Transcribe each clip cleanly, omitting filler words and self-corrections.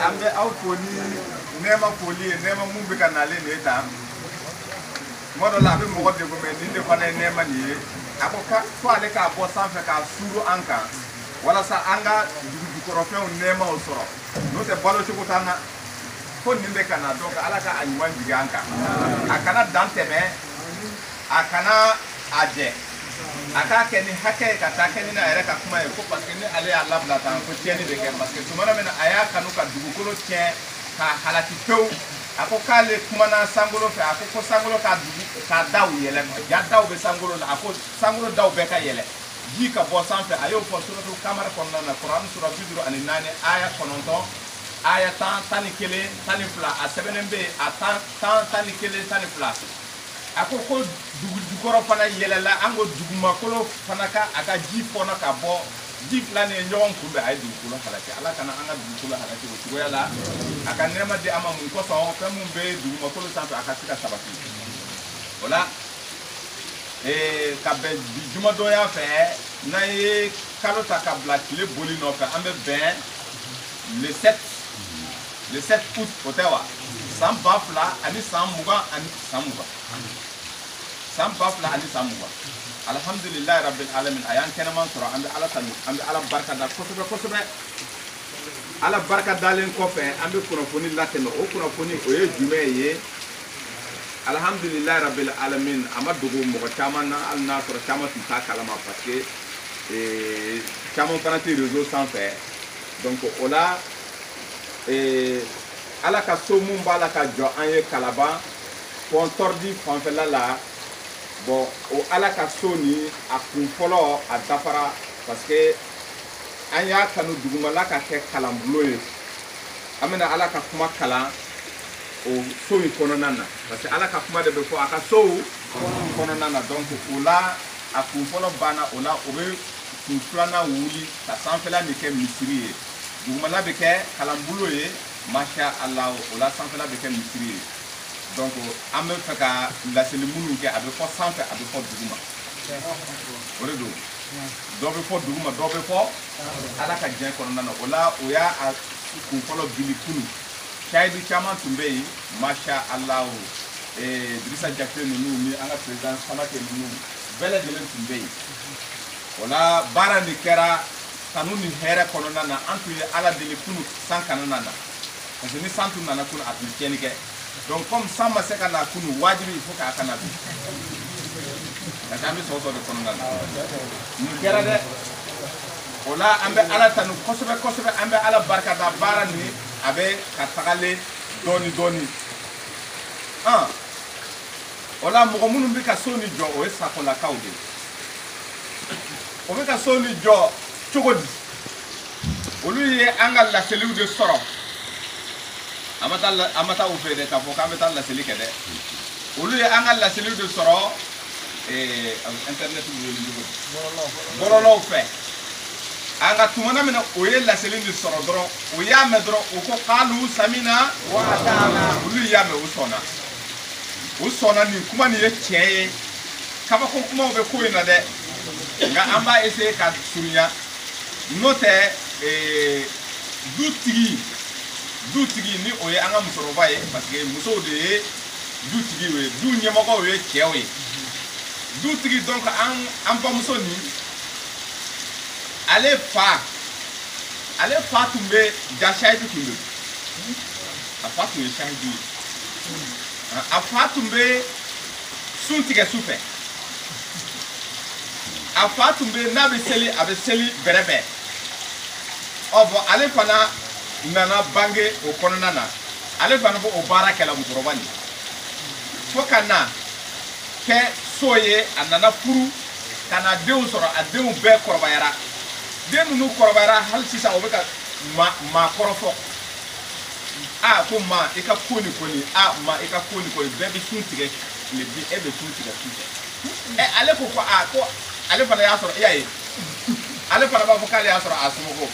ambe aw foni nema foli nema mumbe kanale neta modo la be mo de ko men ni de fana nema ni ako ka to ale ka bo sanfe ka suru anka wala sa anga du korofé on nema o soro no te balo ci ko tana ko ni be kana donc ala ka anywan diganka akana danteme akana aje aka keni hake kata keni na ere ka kuma e ko parce que ni ale Allah bla tan ko tieni de ke parce que tumana mena aya kanu ka dugukolo tien ka halati pew ako kale kuma na sangolo fe ako ko sangolo ka dugu ka daw yele ya daw be sangolo na ako sangolo daw be ka yele ji ka bo san fe ayo fo suratul kamar konna na Quran sura bidru ani nane aya kononto aya tani kele tani fla a sebenembe a tani kele tani fla ako ko dugukoro fana yelela ango duguma kolo fana ka aka ji fona ka bo ji plane nyon kumbe ay dugukolo halati ala kana anga dugukolo halati o tugoyala aka nema de ama mun ko so fe mun be duguma kolo santo aka sika sabati wala ka be juma do ya fe na ye kalota ka blakile boli no fe ambe ben le 7 août otewa sam bafla ani sam muga ani sam muga sam bafla ani sam muga alhamdulillah rabbil alamin ayan kenaman sura ambe ala tanu ambe ala barka da kosobe ala barka dalen ko fe ambe kuno foni lateno o kuno foni o ye jume ye alhamdulillah rabbil alamin amadugo mo chama na al nasra chama ta kalama parce que chama kanati réseau sans faire donc ola ala ka so mun bala ka jo anye kalaba ko tordi fanfela la bon o ala ka so ni a kun folo a dafara parce que anya kanu dugumala ka ke kalambulo ye amena ala ka kuma kala o so yi kono nana parce que ala ka kuma de be ko aka so kono nana donc ola a kun folo bana ola o be kun flana wuli ka sanfela ni ke misiri ye dugumala be ke kalambulo ye masha Allah ola sanfela be ke misiri ye donc ame faka la selimunu ke abe fo sanfe abe fo duguma ore do be fo duguma do be fo ala ka jen kono nana ola oya a kun folo bili kunu kaydi chama tumbei masha Allah Drissa Jakte nunu ni anga president sama ke nunu bele jelen tumbei ola bara ni kera kanuni here kono nana antu ala dele kunu sankana nana parce que ni santu nana kunu atlikeni ke donc comme samba seka na kunu wajibi il faut ka akana bi la jambi so de kono nana ni kera de ola ambe ala tanu kosobe ambe ala barka da bara ni abe ka tagale doni ola mo munu bi ka soni jo o esa ko la kawde o be ka soni jo chogodi oluye anga la selu de soro amata o fede ka fo ka meta la selu kede oluye anga la selu de soro internet bololo fe anga tumana mena oye la selu de soro dro o ya me dro o ko qalu samina wa atana oluye ya me o sona ni kuma ni ye tieye kaba ko kuma o be ko ina de nga amba ese ka sunya note dutigi ni oye anga musoro baye parce que muso de dutigi we du nyemoko we chewe dutigi donc an ba muso ni ale fa tumbe ja shaidu tumbe afa tumbe shaidu afa tumbe suntige sufe afa tumbe na be seli berebe obo ale fana nana bange o kono nana ale fana bo o bara kala musorobani fokana ke soye anana puru kana dew soro adew be korbayara denu no korbayara hal sisa o be ka ma korofo ko ma e ka koni ma e ka koni be be suntige le bi e be suntige ale ko ko ale fana ya soro yayi ale fana ba fokale ya soro asumoko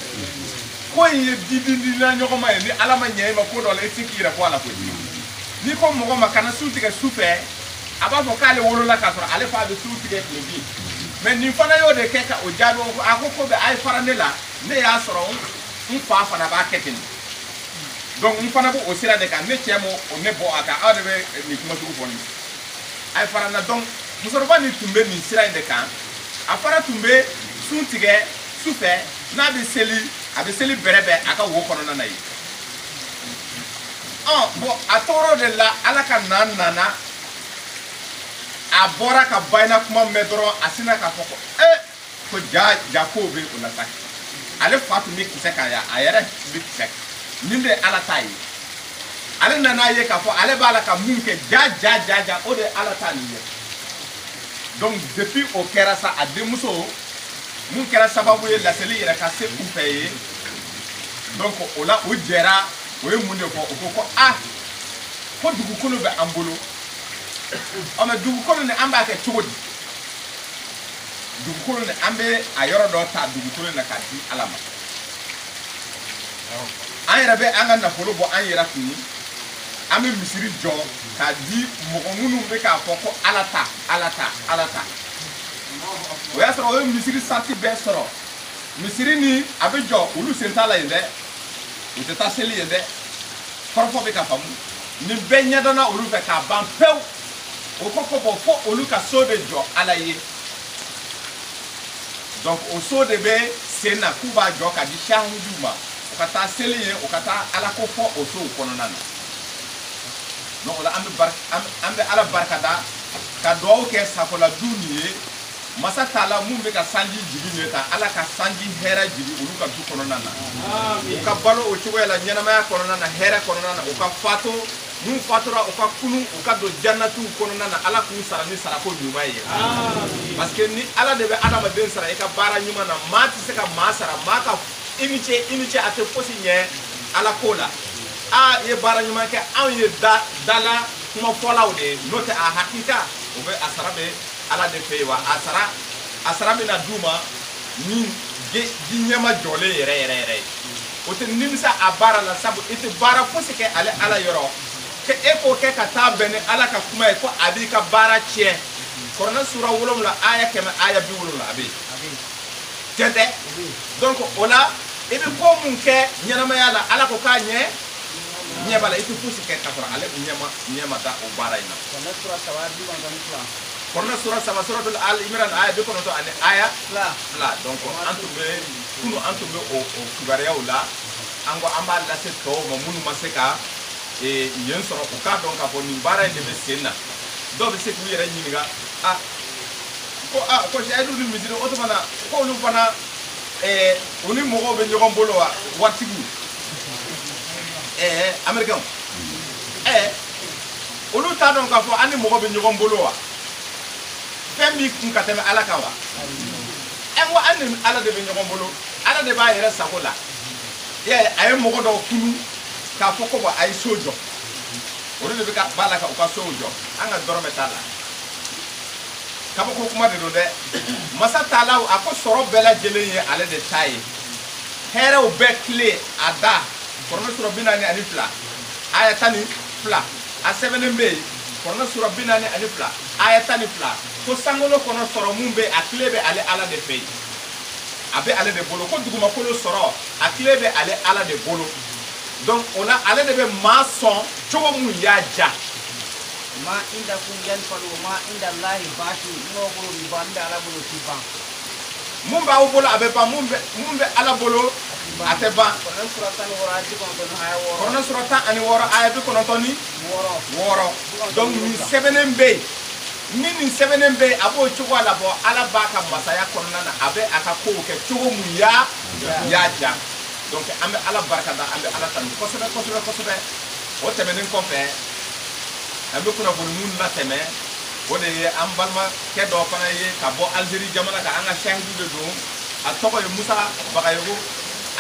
ko ye didi na nyoko ma ni ala ma nyai ma ko do le tikira ko ala ko ni ko mo ma kana suntige supe aba fokale wolo la ka soro ale fa be suntige le bi mais ni fana yo de keka o jado ko akoko be ay faranela ne ya soro fa fana ba ketin donc n fana b'o sira de kan ne cɛ mo ne bɔ a kan aw de bɛ nin kuma sugu fɔ nin a ye fara n na donc musokɔrɔba nin tun bɛ nin sira in de kan a fana tun bɛ sun tigɛ su fɛ n'a bɛ seli a bɛ seli bɛrɛbɛn a ka wo kɔnɔna na yen bon a tɔɔrɔ de la ala ka na nana a bɔra ka bayina kuma mɛn dɔrɔn a sinna k'a fɔ ko ko ja kow bɛ o la sa ale fa tun bɛ kisɛ kan yan a yɛrɛ bɛ kisɛ nin de ye ala ta ye ale nana ye k'a fɔ ale b'a la ka mun kɛ ja o de ye ala ta nin ye donc depuis o kɛra sa a denmuso mun kɛra sababu ye laseli yɛrɛ ka se u fɛ ye donc o la o jɛra o ye mun de fɔ o ko ko ko dugukolo bɛ an bolo mais dugukolo ni an b'a kɛ cogo di dugukolo ni an bɛ a yɔrɔ dɔ ta dugukolo na k'a di ala ma an yɛrɛ bɛ an ka nafolo bɔ an yɛrɛ kun an bɛ misiri jɔ k'a di mɔgɔ minnu bɛ k'a fɔ ko ala ta o y'a sɔrɔ o ye misiri santi bɛɛ sɔrɔ misiri ni a bɛ jɔ olu sen t'a la yen dɛ u tɛ taa seli yen dɛ kɔrɔfɔ bɛ ka faamu nin bɛɛ ɲɛdɔnna olu fɛ k'a ban pewu o kɔfɛ bɔ fo olu ka so de jɔ ala ye donc o so de bɛ sen na k'u b'a jɔ ka di sahudiw ma o ka taa seli ye o ka taa ala ko fɔ o sow kɔnɔna na donc o la an bɛ ala barikada ka dugawu kɛ sakola du nin ye masa taala mun bɛ ka sanji jigi nin ye tan ala ka sanji hɛrɛ jigi olu ka du kɔnɔna na u ka balo o cogoya la ɲɛnamaya kɔnɔna na hɛrɛ kɔnɔna na u ka fato mun fatura u ka kunu u ka don jannatiw kɔnɔna na ala k'u sara ni sarako ɲuman ye parce que ni ala de bɛ adamaden sara i ka baara ɲuman na maa tɛ se ka maa sara maa ka i ni ce a tɛ fosi ɲɛ ala ko la i ye baara ɲuman kɛ anw ye dala kuma fɔlaw de ye n'o tɛ a hakika o bɛ a sara bɛ ala de fɛ yen wa a sara bɛna d'u ma ni ji ɲɛma jɔlen yɛrɛ ye o tɛ nimisa a baara la sabu i tɛ baara fosi kɛ ale ala yɔrɔ ke e k'o kɛ ka taa bɛn ni ala ka kuma ye ko a b'i ka baara tiɲɛ kuranɛ sura 7 aya 100 aya 70 a bɛ yen tiɲɛ tɛ donc o la i bɛ ko mun kɛ ɲɛnamaya la ala ko k'a ɲɛ ɲɛ b'a la i tɛ fosi kɛ ka sɔrɔ ale ɲɛ ma da o baara in na kuranɛ sura 3 suratul al imran aya 29 ani aya 2 donc kunu an tun bɛ o kibaruyaw la an ko an b'a lase tɔw ma minnu ma se ka yen sɔrɔ u k'a dɔn k'a fɔ nin baara in de bɛ sen na dɔw bɛ se k'u yɛrɛ ɲininka ko sayidu ni misiri o tuma na ko olu fana u ni mɔgɔw bɛ ɲɔgɔn bolo wa waritigiw américains olu t'a dɔn k'a fɔ an ni mɔgɔ bɛ ɲɔgɔn bolo wa fɛn min kun ka tɛmɛ ala kan wa n ko an ni ala de bɛ ɲɔgɔn bolo ala de b'a yɛrɛ sago la a ye mɔgɔ dɔw kunu k'a fɔ ko a ye so jɔ olu de b'a la ka u ka sow jɔ an ka dɔrɔmɛ t'a la kabako kuma de don dɛ masa taala a ko sɔrɔ bɛɛ lajɛlen ye ale de ta ye hɛrɛw bɛɛ tile a da kuranɛ sura 42 aya 12 a sɛbɛnnen bɛ yen kuranɛ sura 42 aya 12 ko sankolo kɔnɔ sɔrɔ mun bɛ a tile bɛ ale ala de fɛ yen a bɛ ale de bolo ko dugumakolo sɔrɔ a tile bɛ ale ala de bolo donc o la ale de bɛ maa sɔn cogo mun y'a ja ma inda kun yanfadu ma inda lahi bashi n'o bolo bi ban bɛ ala bolo ti ban mun b'aw bolo a bɛ ban mun bɛ ala bolo a tɛ ban kuranɛ sura 10 aya 6 kuranɛ sura 16 aya 96 donc nin sɛbɛnnen bɛ yen ni nin sɛbɛnnen bɛ yen a b'o cogo la bɔ ala b'a ka masaya kɔnɔna na a bɛ a ka kow kɛ cogo mun y'a ja donc an bɛ ala barikada an bɛ ala tanu kosɛbɛ o tɛmɛnen kɔfɛ an bɛ kunnafoni mun latɛmɛ o de ye an balimakɛ dɔ fana ye ka bɔ Algérie jamana kan an ka sahidu de don a tɔgɔ ye Musa Bagayogo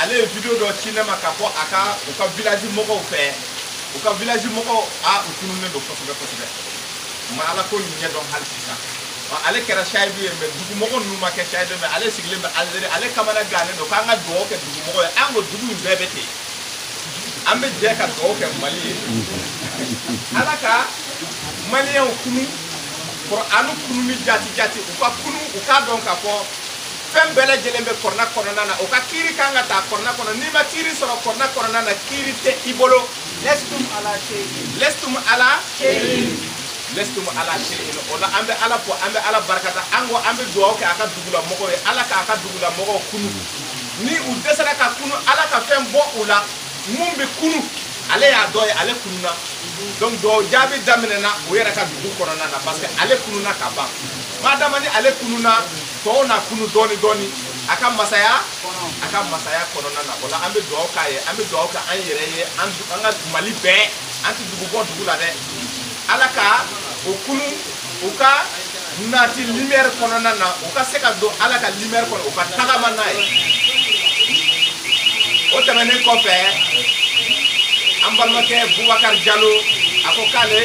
ale ye video dɔ ci ne ma ka bɔ u ka village mɔgɔw fɛ u ka village mɔgɔw u tununnen don kosɛbɛ ma ala ko ɲɛ dɔn hali sisan ale kɛra sahidu ye mais dugumɔgɔ ninnu ma kɛ sahidu mais ale sigilen bɛ Algérie ale kamana gannen don k'an ka dugawu kɛ dugumɔgɔ ye an ko dugu in bɛɛ bɛ ten an bɛ jɛ ka dugawu kɛ Mali ye ala ka maliyɛnw kunu Kur'anu kununi jati u ka kunu u k'a dɔn k'a fɔ fɛn bɛɛ lajɛlen bɛ kɔrɔna kɔnɔna na o ka kiiri kan ka taa kɔrɔna kɔnɔ n'i ma kiiri sɔrɔ kɔrɔna kɔnɔna na kiiri tɛ i bolo lestum ala shay'in lestum ala shay'in o la an bɛ ala fɔ an bɛ ala barikata an ko an bɛ dugawu kɛ a ka dugula mɔgɔw ye ala k'a ka dugula mɔgɔw kunu ni u dɛsɛra ka kunu ala ka fɛn bɔ u la mun bɛ kunu ale y'a dɔ ye ale kununa donc dugawu jaabi daminɛna o yɛrɛ ka dugu kɔnɔna na parce que ale kununa ka ban madama ni ale kununa tɔw na kunu dɔɔni dɔɔni a ka masaya kɔnɔna na o la an bɛ dugawu k'a ye an bɛ dugawu kɛ an yɛrɛ ye an ka mali bɛɛ an tɛ dugu bɔ dugu la dɛ ala ka o kunu u ka nati lumière kɔnɔna na u ka se ka don ala ka lumière kɔnɔ u ka tagama n'a ye o tɛmɛnen kɔfɛ an balimakɛ Bubakar Jalo a ko k'ale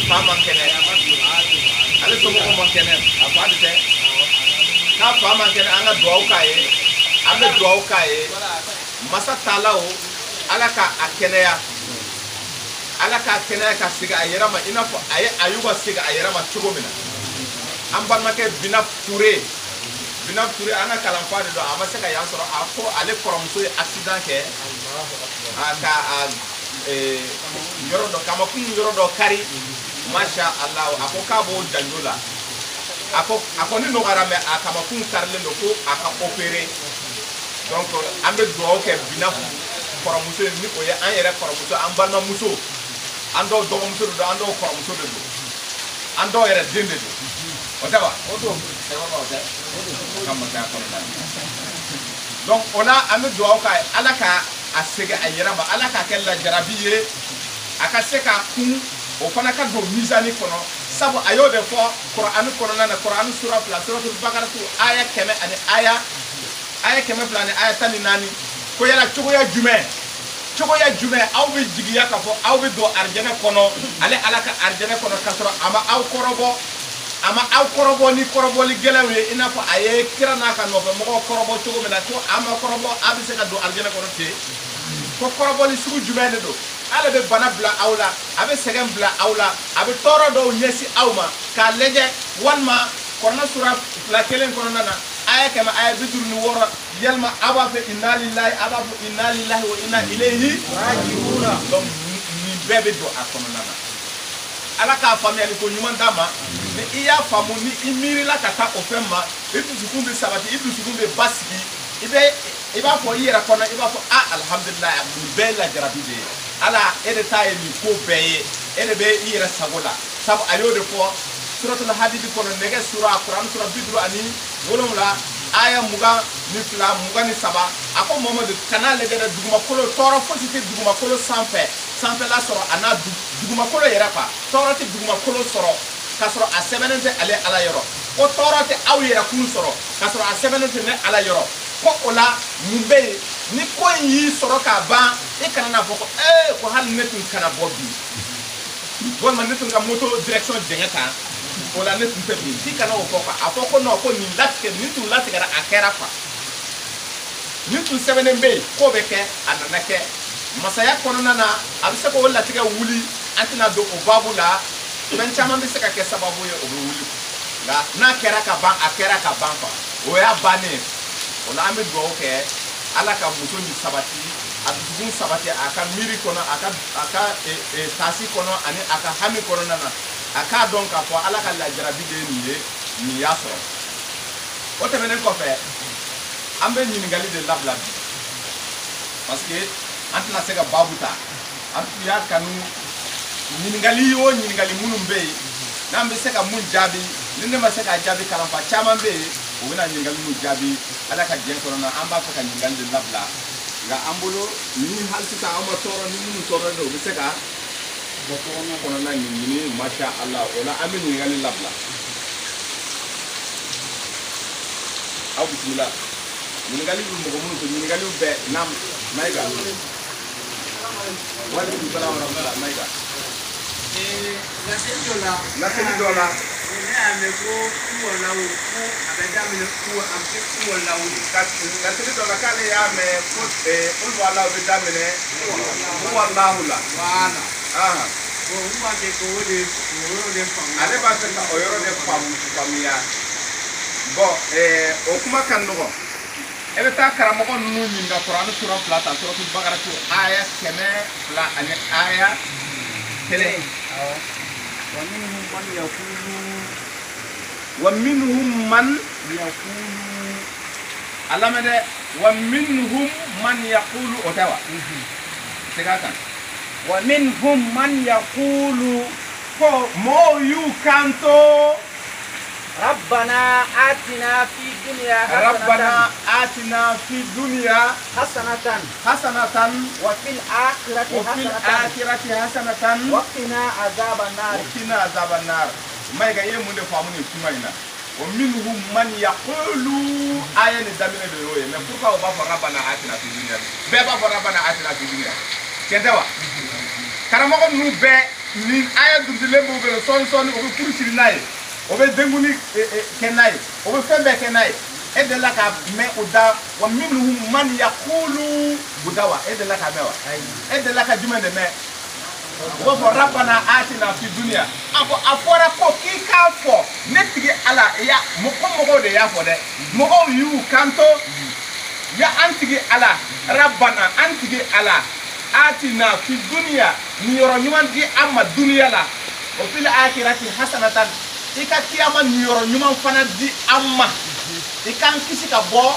fa man kɛnɛ ale somɔgɔw man kɛnɛ a fa de tɛ k'a fa man kɛnɛ an ka dugawu k'a ye an bɛ dugawu k'a ye masa taala o ala ka a kɛnɛya ala k'a kɛnɛya ka segin a yɛrɛ ma i n'a fɔ a ye Ayuba segin a yɛrɛ ma cogo min na an balimakɛ Binaf Ture an ka kalanfa de don a ma se ka yan sɔrɔ a ko ale kɔrɔmuso ye accident kɛ ka yɔrɔ dɔ kamakun yɔrɔ dɔ kari masha Allah a ko k'a b'o janjo la a ko ni nɔgɔyara mɛ a kamakun karilen don ko a ka opérer donc an bɛ dugawu kɛ Binaf kɔrɔmuso ni o ye an yɛrɛ kɔrɔmuso an balimamuso an dɔw dɔgɔmuso de don an dɔw kɔrɔmuso de don an dɔw yɛrɛ den de don o tɛ wa o don donc o la an bɛ dugawu k'a ye ala ka a segin a yɛrɛ ma ala k'a kɛ lajarabi ye a ka se k'a kun o fana ka don misani kɔnɔ sabu a y'o de fɔ Kur'ani kɔnɔna na Kur'ani sura 2 suratul Bakara aya 100 ani aya 100 ani aya 14 ko yala cogoya jumɛn aw bɛ jigiya k'a fɔ aw bɛ don arijɛnɛ kɔnɔ ale ala ka arijɛnɛ kɔnɔ k'a sɔrɔ a ma aw kɔrɔbɔ ni kɔrɔbɔli gɛlɛnw ye i n'a fɔ a ye kira n'a ka nɔfɛ mɔgɔw kɔrɔbɔ cogo min na ko a ma kɔrɔbɔ a bɛ se ka don arijɛnɛ kɔnɔ ten ko kɔrɔbɔli sugu jumɛn de don ale bɛ bana bila aw la a bɛ sɛgɛn bila aw la a bɛ tɔɔrɔ dɔw ɲɛsin aw ma k'a lajɛ walima Kur'ani sura 2 kɔnɔna na aya 56 yalima aw b'a fɛ inna lillahi wa inna ilayhi raji'un donc nin bɛɛ bɛ don a kɔnɔna na ala k'a faamuyali ko ɲuman d'a ma ni i y'a faamu ni i miirila ka taa o fɛn ma i dusukun bɛ sabati i dusukun bɛ basigi i b'a fɔ i yɛrɛ kɔnɔ i b'a fɔ alhamdulillah nin bɛɛ ye lajarabi de ye ala e de ta ye nin ko bɛɛ ye e de bɛ i yɛrɛ sago la sabu a y'o de fɔ suratul hadid kɔnɔ nɛgɛ sura Kur'ani sura 57 aya 22 23 a ko Mamadu kana lajɛ dɛ dugumakolo tɔɔrɔ fosi tɛ dugumakolo sanfɛla sɔrɔ a n'a dugumakolo yɛrɛ quoi tɔɔrɔ tɛ dugumakolo sɔrɔ k'a sɔrɔ a sɛbɛnnen tɛ ale ala yɔrɔ ko tɔɔrɔ tɛ aw yɛrɛ kun sɔrɔ k'a sɔrɔ a sɛbɛnnen tɛ ne ala yɔrɔ ko o la mun bɛ yen ni ko in y'i sɔrɔ k'a ban i kana n'a fɔ ko ko hali ne tun kana bɔ bi walima ne tun ka moto direction jɛngɛ tan o la ne tun tɛ bi i kana o fɔ quoi a fɔ ko non ko nin tun latigɛra a kɛra quoi nin tun sɛbɛnnen bɛ yen k'o bɛ kɛ a nana kɛ masaya kɔnɔna na a bɛ se k'o latigɛ wuli an tɛna don o baabu la fɛn caman bɛ se ka kɛ sababu ye o bɛ wuli nka n'a kɛra ka ban a kɛra ka ban quoi o y'a bannen o la an bɛ dugawu kɛ ala ka muso ni sabati a dusukun sabati a ka miiri kɔnɔ a ka taasi kɔnɔ ani a ka hami kɔnɔna na a k'a dɔn k'a fɔ ala ka lajarabi de ye nin ye nin y'a sɔrɔ o tɛmɛnen kɔfɛ an bɛ ɲininkali de labila bi parce que an tɛna se ka baabu ta an tun y'a kanu ɲininkali o ɲininkali minnu bɛ yen n'an bɛ se ka mun jaabi ni ne ma se ka jaabi kalanfa caman bɛ yen o bɛna ɲininkali mun jaabi ala ka diɲɛ kɔnɔna an b'a fɛ ka ɲininkali de labila nka an bolo ni hali sisan an ma tɔɔrɔ ni minnu tɔɔrɔ de o bɛ se ka bɔ kɔnɔna kɔnɔna nin ɲini masha Allah o la an bɛ ɲininkali labila aw bisimila ɲininkali bɛ mɔgɔ minnu fɛ ɲininkaliw bɛɛ naam Mayiga waaleykum salaam wa rahmatulah Mayiga laseli dɔ la ne y'a mɛn ko kuwalawu ko a bɛ daminɛ kuwalawu laseli dɔ la k'ale y'a mɛn ko oluwalawu bɛ daminɛ kuwalahu la voilà bon n b'a fɛ k'o de faamuya ale b'a fɛ ka o yɔrɔ de faamuya bon o kuma kan nɔgɔ e bɛ taa karamɔgɔ ninnu ɲininka kuranɛ sura 2 ta suratul bakara aya 100 ani aya 1 ومنهم من يقول علامة ومنهم من يقول أتوا سكاكا ومنهم من يقول مو يكانتو ربنا آتنا في الدنيا حسنة ربنا آتنا في الدنيا حسنة وفي الآخرة حسنة وقنا عذاب النار ما يجي من الفامون يسمعنا ومنهم من يقول آية الدمير بيروي ما بقى وبافر ربنا آتنا في الدنيا بابا ربنا آتنا في الدنيا كذا كرامة نوبة من آية دمدلهم بقول صون وبكل شيء ناي وبدموني كناي وبفهم كناي إذا لك ما ودا ومنهم من يقول بدوا إذا لك ما إذا لك جمل ما وفو ربنا آتنا في الدنيا أفورا كوكي كافو نتيجي على يا مكو ده يا فده مكو يو كانتو يا أنتيجي على ربنا أنتيجي على آتنا في الدنيا نيورو نيمان دي أما الدنيا لا وفي الآخرة حسنة إيكا كياما نيورو نيمان فانا دي أما إيكا كيسي كابو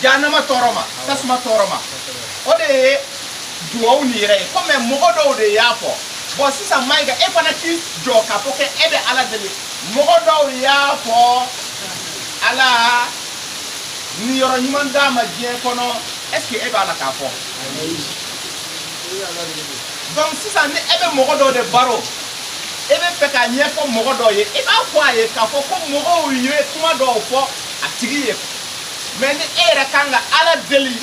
جانما تورما تسما تورما ودي duwaw ni yɛrɛ comme mɔgɔ dɔw de y'a fɔ bon sisan Mayiga e fana k'i jɔ k'a fɔ ko e bɛ Ala deli mɔgɔ dɔw y'a fɔ Ala ni yɔrɔ ɲuman d'a ma diɲɛ kɔnɔ est-ce que e b'a la k'a fɔ donc sisan ni e bɛ mɔgɔ dɔw de baro e bɛ fɛ k'a ɲɛfɔ mɔgɔ dɔw ye i b'a fɔ a ye k'a fɔ ko mɔgɔw ye kuma dɔw fɔ a tigi ye mais ni e yɛrɛ kan ka Ala deli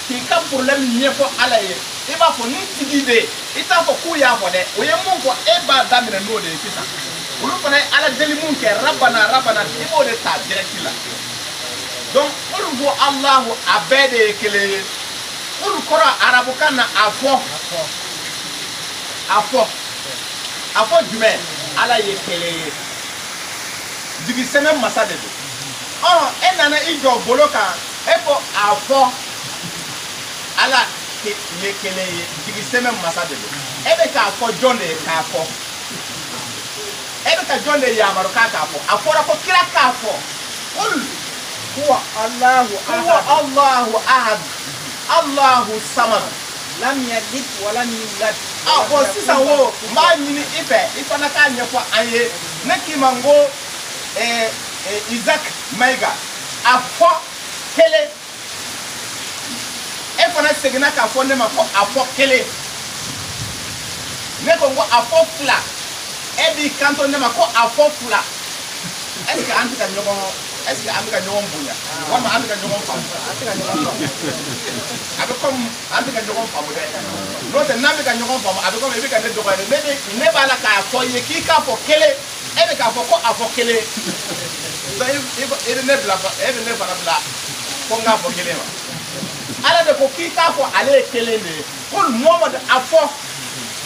k'i ka problème ɲɛfɔ Ala ye i b'a fɔ ni tigi de i t'a fɔ k'u y'a fɔ dɛ o ye mun fɔ e b'a daminɛ n'o de ye sisan olu fana ye Ala deli mun kɛ rabana i b'o de ta direct la donc olu ko Alahu a bɛɛ de ye kelen ye olu kɔrɔ arabukan na a fɔ jumɛn Ala ye kelen ye jigisɛmɛ masa de don e nana i jɔ bolo kan e ko a fɔ Ala ye kelen ye jigisɛmɛ masa de don e bɛ k'a fɔ jɔn de ye k'a fɔ e bɛ ka jɔn de yamaru k'a fɔ a fɔra ko kira k'a fɔ qul huwa Allahu ahad Allahu samad lam yalid wa lam yulad bon sisan wo n b'a ɲini i fɛ i fana k'a ɲɛfɔ an ye ne k'i ma n ko Isaac Mayiga a fɔ kelen e fana seginna k'a fɔ ne ma ko a fɔ kelen ne ko a fɔ fila e b'i kanto ne ma ko a fɔ fila est-ce que an tɛ ka ɲɔgɔn bonya walima an tɛ ka ɲɔgɔn faamu a bɛ comme an tɛ ka ɲɔgɔn faamu dɛ n'o tɛ n'an bɛ ka ɲɔgɔn faamu a bɛ comme i bɛ ka ne dɔgɔya ne b'a la k'a fɔ i ye k'i k'a fɔ kelen e bɛ k'a fɔ ko a fɔ kelen donc e bɛ ne fana bila ko n k'a fɔ kelen ma Ala de ko k'i k'a fɔ ale ye kelen de ye ko Muhamad a fɔ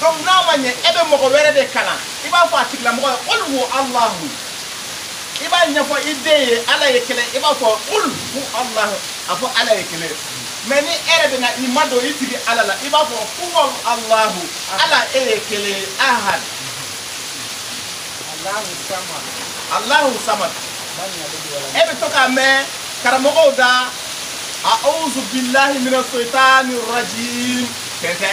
donc n'a ma ɲɛ e bɛ mɔgɔ wɛrɛ de kalan i b'a fɔ a tigilamɔgɔ ye qul hu Allahu i b'a ɲɛfɔ i den ye Ala ye kelen i b'a fɔ qul hu Allahu a fɔ Ala ye kelen mais ni e yɛrɛ bɛ na i ma don i tigi Ala la i b'a fɔ huwa Allahu Ala e ye kelen ahad Allahu samad e bɛ to k'a mɛn karamɔgɔw da a'udhu billahi minash shaitanir rajim kente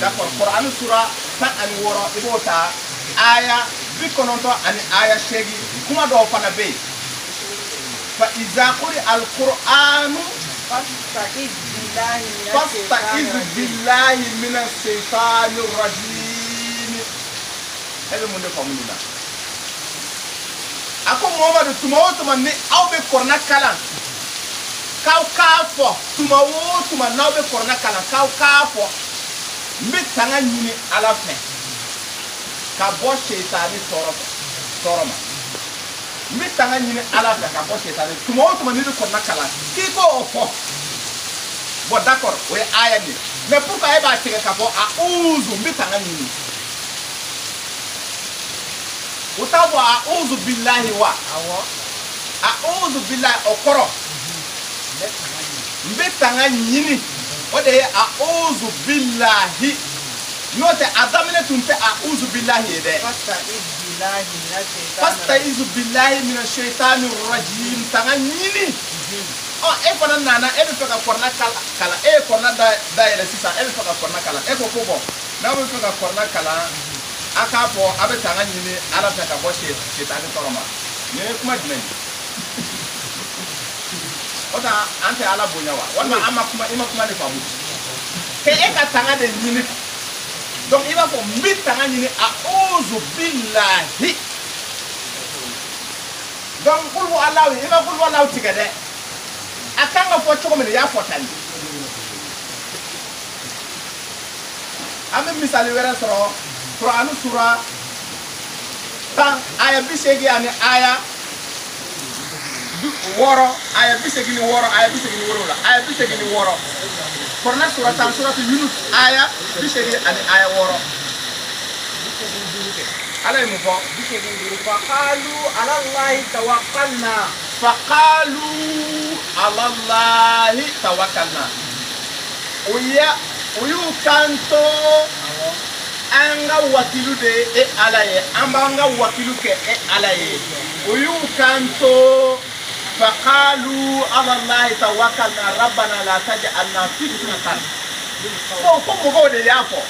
d'accord Qur'an sura 16 i b'o ta aya 90 ani aya 8 kuma dɔw fana bɛ yen fa iza quri al-Qur'anu fasta'iz billahi minash shaitanir rajim e bɛ mun de faamu nin na a ko Muhamadu tuma o tuma ni aw bɛ Kurana kalan k'aw k'a fɔ tuma o tuma n'aw bɛ Kurana kalan k'aw k'a fɔ n bɛ tanga ɲini Ala fɛ ka bɔ shetani tɔɔrɔ ma n bɛ tanga ɲini Ala fɛ ka bɔ shetani tuma o tuma n'i bɛ Kurana kalan k'i k'o fɔ bon d'accord o ye aya nin mais pourquoi e b'a tigɛ k'a fɔ a'udhu n bɛ tanga ɲini o t'a fɔ a'udhu billahi wa a'udhu billahi okoro mbe tanga nyini o de a'udhu billahi note adamine tumpe a'udhu billahi de fastaizu billahi minash shaitanir rajim tanga nyini oh e fana nana e be feka korna kala e korna da ele sisa e be feka korna kala e ko bon na be feka korna kala aka po abe tanga nyini ala feka bo shaitani toroma ne kuma dimen ota ante ala bonyawa wala ama kuma ne famu ke e ka tanga de nyini donc il va pour mbi tanga nyini a'udhu billahi donc kullu allah il va kullu allah tigade akanga fo choko mene ya fotani ame misali wera soro qur'anu sura tan aya bisegi ani aya woro aya bisegi ni woro aya bisegi ni woro la aya bisegi ni woro qur'an sura tan sura yunus aya bisegi ani aya woro ala mu fo bisegi ni faqalu ala allah tawakkalna faqalu ala allah tawakkalna uyu kanto anga wakilu de e alaye anga wakilu ke e alaye uyu kanto faqalu ala allah tawakkalna rabbana la taj'alna fitnatan ko mo de yafo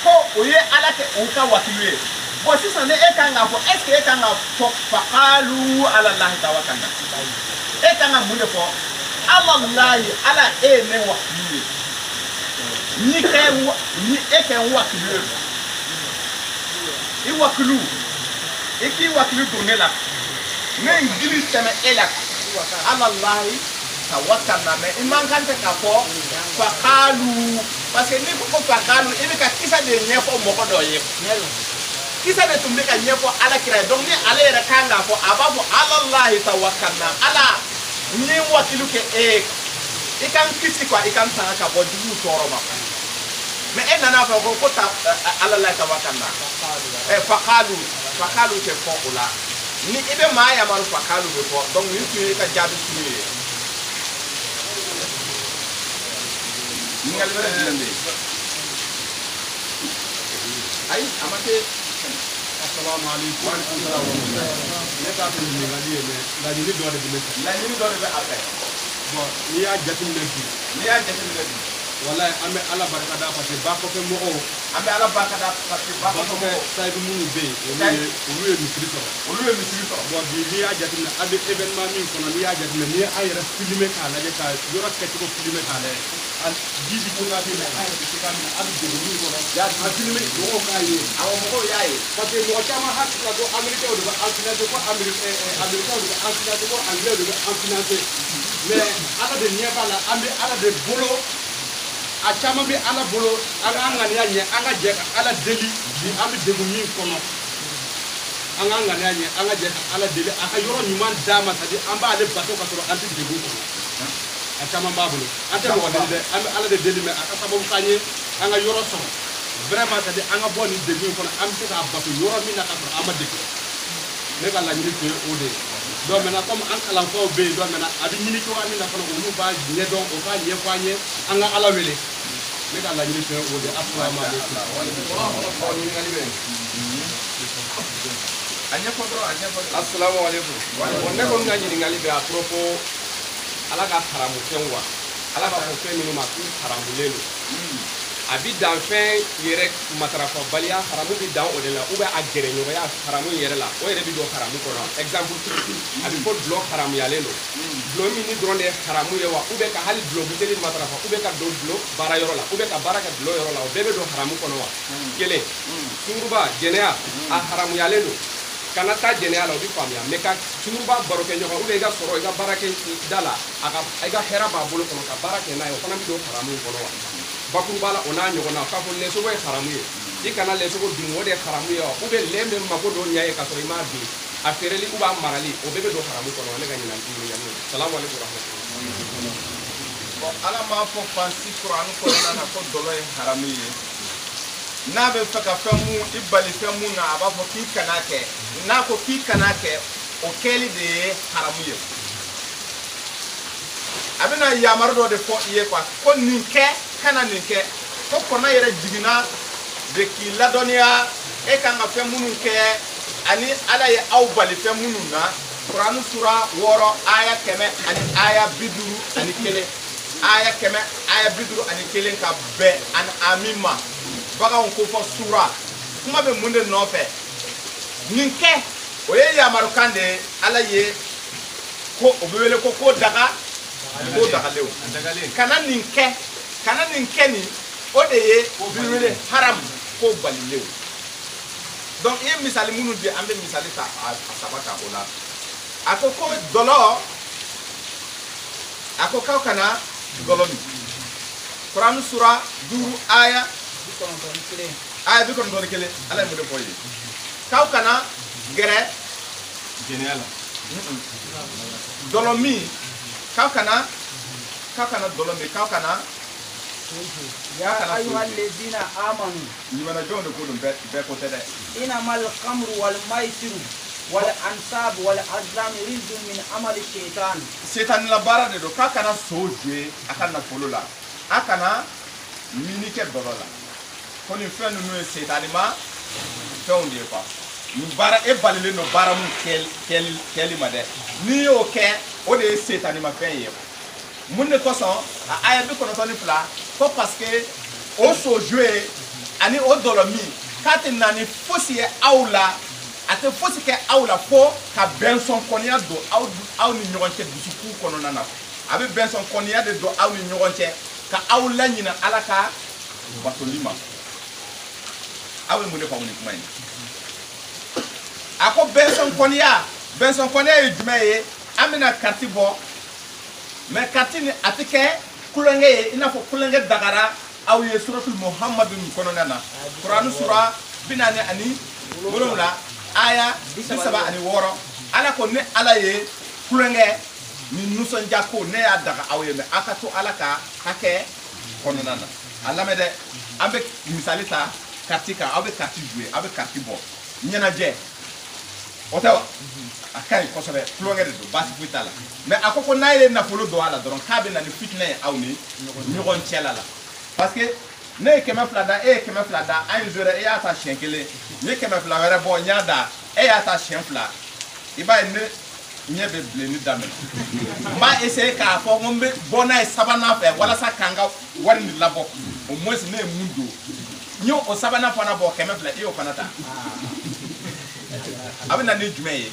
ko uye ala ke o ka wakilu e bo sisa ne e kanga fo est ce que e kanga fo faqalu ala allah tawakkalna e kanga mu de fo ala allah ala e ne wakilu ni ke wakilu i wakilu iki wakilu donela ne ngili teme elak Allah tawakkalna me iman kan te ka fo faqalu parce que ni ko faqalu ibi ka kisa de nyefo moko do ye kisa de tumbe ka nyefo ala kira donc ni ala era kanga fo ababo Allah tawakkalna ala ni wakilu ke e ikan kisi kwa ikan tanga ka bo dugu toroma mais en nana fa ko ta Allah tawakkalna faqalu ke fo ula ni ibe ma ya maru faqalu be fo donc ni tu ka jabi suni ni ngal wala dilande ay amate assalamu alaikum wa rahmatullahi ne ka ko ni ngali ne la ni do de après bon ni ya jatim le wallahi ambe ala baraka da parce que ba ko ke mo ambe ala baraka da parce que ba ko ke say du munu be o luwe mi trito bon bi ni ya jatim na abe événement min kono ni ya jatim ni ay ra filmer ka la ka yoro ke ko filmer ka le al jibi ko ga bi na ay ra ka mi abe de ni ko ya ma filmer do ko ka yi awo mo yayi parce que mo chama hat ka do américain do antina do ko américain do antina do ko anglais do antina mais ala de nieba la ambe ala de bolo a chama bi ala bolo anga ngani anye anga je ala deli bi ambi degu min kono anga ngani anye anga je ala deli aka yoro nyuman dama tadi amba ale bato ka toro anti degu kono a chama babulu ante mo de ambi ala de deli me aka sababu kanye anga yoro so vraiment tadi anga boni degu kono ambi ka bato yoro min ka toro ama degu ne ka la nyiri ko ode do mena comme an kala fo be do mena abi nyini ko amina kono ulu ba nye don o ba nye fanye anga ala wele me ka la nyini ko ode assalamu alaikum assalamu alaikum wonne ko ngani ngali be a propos ala ka haramu kenwa ala ka ko feni ma ku haramu lelo abi dan fen yere matrafa balia haramu bi dan o de la ou ba agere nyo ya haramu yere la o yere bi do haramu ko exemple abi ko block haramu ya lelo block mi ni dronde haramu ye wa ou be ka hali block bi tele matrafa ou be ka do block bara yoro la ou be ka baraka block yoro la o bebe do haramu ko wa kele sunguba genea a haramu ya lelo kana ta genea la o bi famia me ka sunguba baroke nyo ou be ga soro ga barake dala aga ga hera ba bolo ko ka barake na yo kana bi do haramu ko wa bakuru bala ona nyogona ka fo leso boy haramu ye ikana leso go dingo de haramu ye o be lembe mako do nyaye ka so ima bi afereli uba marali o bebe do haramu ko no le ganyina ndini yamu assalamu alaikum rahmatullahi bon ala ma fo fansi qur'an ko na ko dolo e haramu ye na be faka famu ibali famu na aba fo ki kanake na ko ki kanake o keli de haramu ye a bɛna yamaro dɔ de fɔ i ye quoi ko nin kɛ kana nin kɛ ko kɔnɔ yɛrɛ jiginna de k'i ladɔnniya e kan ka fɛn minnu kɛ ani ala ye aw bali fɛn minnu na Kurani sura 6 aya 100 ani aya 51 aya 100 aya 51 ka bɛn ani amin ma baganw ko fɔ sura kuma bɛ mun de nɔfɛ nin kɛ o ye yamarukan de ala ye ko o bɛ wele ko daga ko dagalew kana nin kɛ nin o de ye o bɛ wele haram ko balilew donc i ye misali minnu di an bɛ misali ta a saba ta o la a ko dɔlɔ a ko k'aw kana dɔlɔ min Kurani sura 5 aya 51 ala ye mun de fɔ ye k'aw kana gɛrɛ jɛnɛya la dɔlɔ min k'aw kana dɔlɔ min k'aw kana ya ayyuhal ladina amanu limana jɔn de ko don bɛɛ ko tɛ dɛ innamal khamru wal maisiru wal ansab wal azlam rizqun min amali shaytan setan la baara de do k'a kana so jouer a ka nafolo la a kana mini kɛ dɔlɔ la ko nin fɛn ninnu ye setani ma fɛnw de ye quoi nin baara e balilen don baara mun kɛli ma dɛ n'i y'o kɛ o de ye setani ma fɛn ye mun de kosɔn a aya 92 ko parce que o so jouer ani o dɔlɔ min k'a tɛ na ni fosi ye aw la a tɛ fosi kɛ aw la fo ka bɛnsɔnkɔniya don aw ni ɲɔgɔn cɛ dusukun kɔnɔna na a bɛ bɛnsɔnkɔniya de don aw ni ɲɔgɔn cɛ ka aw laɲina ala ka batoli ma aw ye mun de faamu ni kuma in a ko bɛnsɔnkɔniya ye jumɛn ye an bɛna kariti bɔ mais kariti ni a tɛ kɛ kulonkɛ ye i n'a fɔ kulonkɛ dagara aw ye suratul muhammadu kɔnɔna na Kurani sura 47 aya 76 ala ko ne ala ye kulonkɛ ni nusɔndiya ko ne y'a daga aw ye mais a ka to ala ka hakɛ kɔnɔna na a lamɛn dɛ an bɛ misali ta kariti kan aw bɛ kariti jouer aw bɛ kariti bɔ ɲɛnajɛ o tɛ wa a ka ɲi kosɛbɛ kulonkɛ de don baasi foyi t'a la mais a ko n'a ye nafolo don a la dɔrɔn k'a bɛ na ni fitinɛ ye aw ni ɲɔgɔn cɛla la parce que ne ye 100 da e ye 100 da an ye zore e y'a ta siɲɛ 1 n ye 100 wɛrɛ bɔ n y'a da e y'a ta siɲɛ 2 i b'a ye ne ɲɛ bɛ bilenni daminɛ n b'a essayer k'a fɔ ko n bɛ bɔ n'a ye sabanan fɛ walasa k'an ka wari nin labɔ au moins ne ye mun don n y'o sabanan fana bɔ 100 i y'o fana ta a bɛ na ni jumɛn ye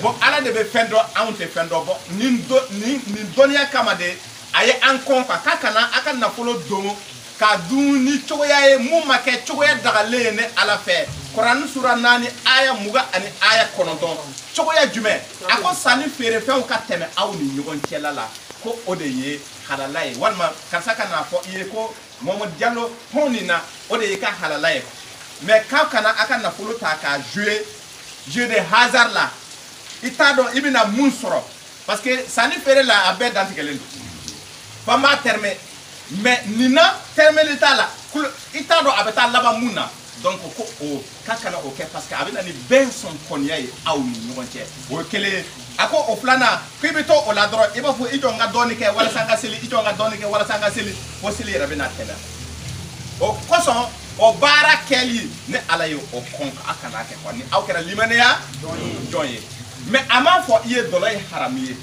bon ala de bɛ fɛn dɔn anw tɛ fɛn dɔn bɔ nin dɔnniya kama de a ye an kɔn kan k'a kana a ka nafolo don ka dun ni cogoya ye mun ma kɛ cogoya dagalen ye ne ala fɛ Kurani sura 4 aya 20 ani aya 9 cogoya jumɛn a ko sanni feerefɛnw ka tɛmɛ aw ni ɲɔgɔn cɛla la ko o de ye halala ye walima karisa ka n'a fɔ i ye ko Mamadu Jalo hɔn nin na o de ye ka halala ye mais k'a kana a ka nafolo ta k'a jouer jeu de hasard la i t'a dɔn i bɛna mun sɔrɔ parce que sanni feere la a bɛɛ dantigɛlen don fa m'a termé mais nin na termeli t'a la i t'a dɔn a bɛ taa laban mun na donc ko o k'a kana o kɛ parce que a bɛ na ni bɛnsɔnkɔniya ye aw ni ɲɔgɔn cɛ o ye kelen ye a ko o filanan ko i bɛ to o la dɔrɔn i b'a fɔ i jɔ n ka dɔɔni kɛ walasa n ka seli i jɔ n ka dɔɔni kɛ walasa n ka seli fo seli yɛrɛ bɛ na tɛmɛ o kosɔn o baara kɛli ne ala ye o kɔn a kana kɛ quoi ni aw kɛra limaniya jɔn ye mais a m'a fɔ i ye dɔlɔ ye haramu ye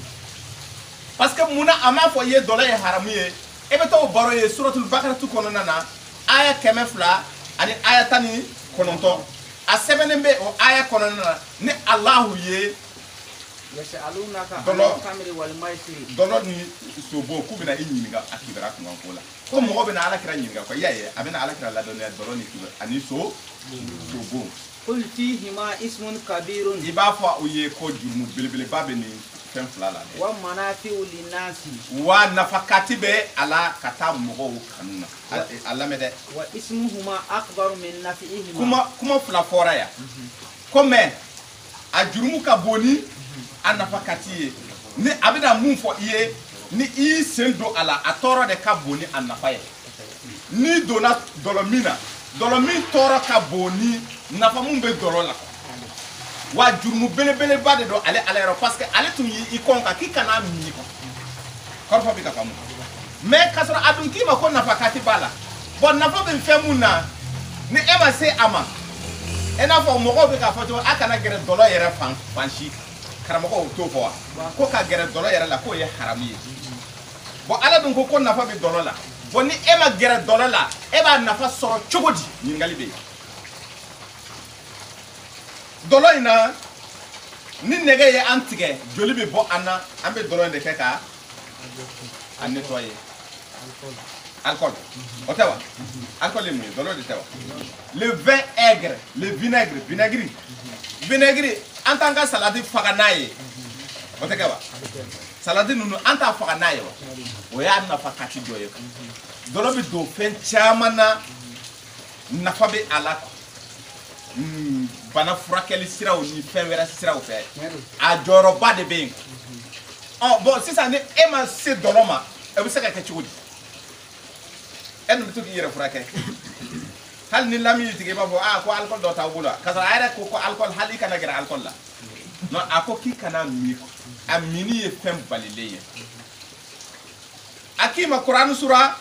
parce que mun na a m'a fɔ i ye dɔlɔ ye haramu ye e bɛ taa o baro ye suratul bakaratu kɔnɔna na aya 102 ani aya 19 a sɛbɛnnen bɛ o aya kɔnɔna na ni alahu ye dɔlɔ ni sobo k'u bɛna i ɲininka a kibara kunkan ko la ko mɔgɔ bɛna alakira ɲininka quoi i y'a ye a bɛna alakira ladɔnniya dɔlɔ ni kibara ani sobo qul fihima ismun kabirun i b'a fɔ u ye ko jurumu belebeleba bɛ nin fɛn fila la dɛ wa manafi'u linnasi wa nafakati bɛ a la ka taa mɔgɔw kanu na a lamɛn dɛ wa ismuhuma akbaru min nafi'ihima kuma fila fɔra yan ko mais a jurumu ka bon ni a nafakati ye ni a bɛna mun fɔ i ye ni i y'i sen don a la a tɔɔrɔ de ka bon ni a nafa ye n'i donna dɔlɔ min na dɔlɔ min tɔɔrɔ ka bon ni nafa mun bɛ dɔlɔ la wa jurumu belebeleba de don ale yɔrɔ parce que ale tun y'i kɔn kan k'i kana min kɔrɔfɔ bɛ ka faamu mais ka sɔrɔ a dun k'i ma ko nafa kati b'a la bon nafa bɛ fɛn mun na ni e ma se a ma i n'a fɔ mɔgɔw bɛ k'a fɔ cogo a kana gɛrɛ dɔlɔ yɛrɛ fan si karamɔgɔw t'o fɔ wa ko ka gɛrɛ dɔlɔ yɛrɛ la k'o ye haramu ye bon ala dun ko nafa bɛ dɔlɔ la bon ni e ma gɛrɛ dɔlɔ la e b'a nafa sɔrɔ cogo di ɲininkali bɛ yen dɔlɔ in na ni nɛgɛ ye an tigɛ joli bɛ bɔ an na an bɛ dɔlɔ in de kɛ ka a nettoyer alcool o tɛ wa alcool ye mun ye dɔlɔ de tɛ wa le vin aigre le vinaigre an t'an ka saladi faga n'a ye o tɛ kɛ wa saladi ninnu an t'a faga n'a ye wa o y'a nafa kati dɔ ye dɔlɔ bɛ don fɛn caman na nafa bɛ a la bana furakɛli siraw ni fɛn wɛrɛ siraw fɛ a jɔyɔrɔba de bɛ yen bon sisan ni e ma se dɔlɔ ma e bɛ se ka kɛ cogo di e dun bɛ to k'i yɛrɛ furakɛ hali ni lami y'i tigɛ i b'a fɔ ko alcool dɔ t'aw bolo ka sɔrɔ a yɛrɛ ko alcool hali i kana gɛrɛ alcool la non a ko k'i kana min a mini ye fɛn balilen ye a k'i ma kurani sura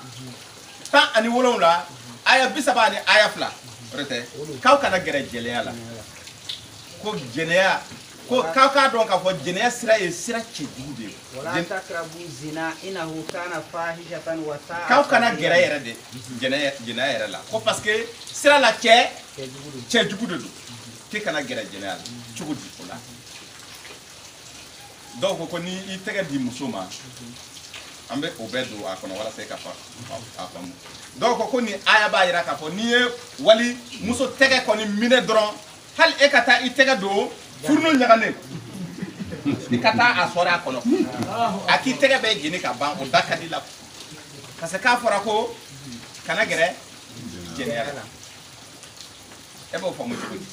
17 aya 30 ani aya 2 o de tɛ k'aw kana gɛrɛ jɛnɛya la ko jɛnɛya ko k'aw k'a dɔn k'a fɔ jɛnɛya sira ye sira cɛjugu de ye k'aw kana gɛrɛ yɛrɛ de jɛnɛya yɛrɛ la ko parce que sira la cɛjugu de don k'i kana gɛrɛ jɛnɛya la cogo di o la dɔw ko ni i tɛgɛ di muso ma an bɛ o bɛɛ don a kɔnɔ walasa i ka faamu dɔw ko ni aya b'a jira k'a fɔ n'i ye wali muso tɛgɛ kɔni minɛ dɔrɔn hali e ka taa i tɛgɛ don furunu ɲaganen i ka taa a sɔrɔ a kɔnɔ a k'i tɛgɛ bɛɛ jeni ka ban o da ka di la parce que k'a fɔra ko kana gɛrɛ jɛnɛya la e b'o faamu cogo di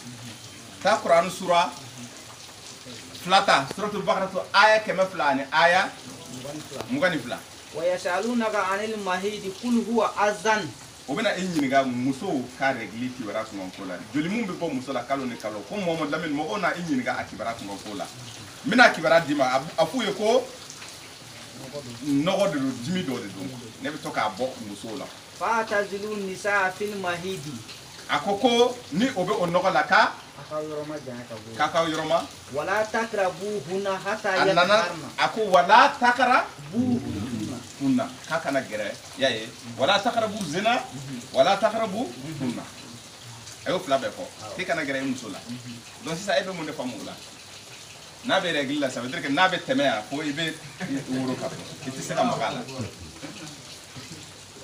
taa kurani sura 2 suratul baqara aya 100 ani aya 22 wayasalunaka anil mahidi kul huwa azan o bɛna e ɲininka musow ka règle kibaruya sɔngɔko la joli mun bɛ bɔ muso la kalo ni kalo ko Mohamadu Lamini mɔgɔw na e ɲininka a kibaruya sɔngɔko la n bɛna kibaruya d'i ma a f'u ye ko nɔgɔ de don dimi dɔ de don ne bɛ to k'a bɔ musow la fatazilu nisa fil mahidi a ko ni o bɛ o nɔgɔ la k'a k'aw yɔrɔma wala takrabu huna hatta yatharna a ko wala takrabu hunna k'a kana gɛrɛ y'a ye wala takrabu zina wala takrabu hunna a y'o fila bɛɛ fɔ k'i kana gɛrɛ i muso la donc sisan e bɛ mun de faamu o la n'a bɛ règle la ça veut dire que n'a bɛ tɛmɛ yan fo i bɛ woro ka fɔ i tɛ se ka maga a la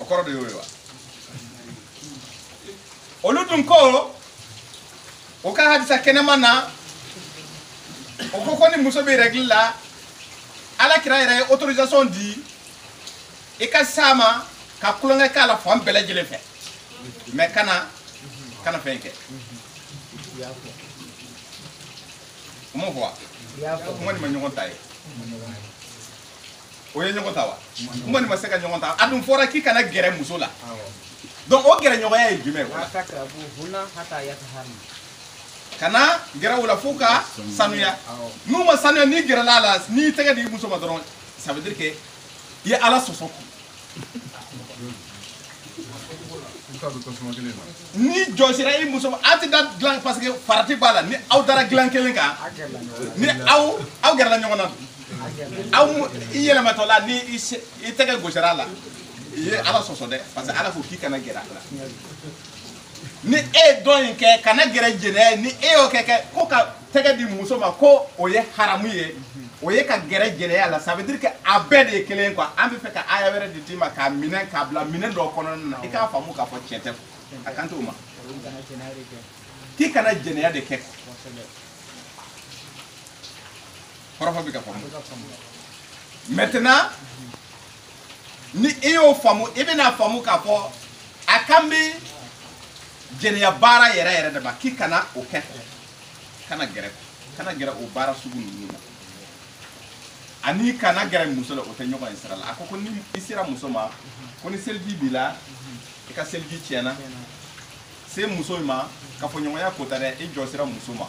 o kɔrɔ de y'o ye wa olu dun ko o ka hadisa kɛnɛma na o ko ni muso bɛ règle la Alakira yɛrɛ ye autorisation di i ka s'a ma ka kulonkɛ k'a la fan bɛɛ lajɛlen fɛ mais kana fɛn kɛ o m'o fɔ wa o kuma nin ma ɲɔgɔn ta ye o ye ɲɔgɔn ta wa kuma nin ma se ka ɲɔgɔn ta a dun fɔra k'i kana gɛrɛ muso la donc o gɛrɛɲɔgɔnya ye jumɛn kana gɛrɛ o la fo ka sanuya n'u ma sanuya n'i gɛrɛla a la n'i tɛgɛ di muso ma dɔrɔn ça veut dire que i ye Ala sɔsɔ ni jɔsira i muso ma a tɛ da dilan parce que farati b'a la ni aw dara dilan kelen kan ni aw gɛrɛla ɲɔgɔn na aw i yɛlɛmatɔ la ni i tɛgɛ gosira a la i ye Ala sɔsɔ dɛ parce que Ala ko k'i kana gɛrɛ a la ni e ye dɔn in kɛ kana gɛrɛ jɛnɛya ni e y'o kɛ ko ka tɛgɛ di muso ma ko o ye haramu ye o ye ka gɛrɛ jɛnɛya la ça veut dire que a bɛɛ de ye kelen ye quoi an bɛ fɛ ka aya wɛrɛ de d'i ma k'a minɛ k'a bila minɛ dɔ kɔnɔna na i k'a faamu k'a fɔ tiɲɛ tɛ a kan t'o ma k'i kana jɛnɛya de kɛ kɔrɔfɔ bɛ ka faamu maintenant ni i y'o faamu i bɛna faamu k'a fɔ a kan bɛ jɛnɛya baara yɛrɛ de ma k'i kana o kɛ kana gɛrɛ o baara sugu ninnu na ani kana gɛrɛ muso la o tɛ ɲɔgɔn ye sira la a ko ni i sera muso ma ko ni seliji b'i la i ka seliji tiɲɛna se muso ma ka fɔ ɲɔgɔnya kota dɛ i jɔ sera muso ma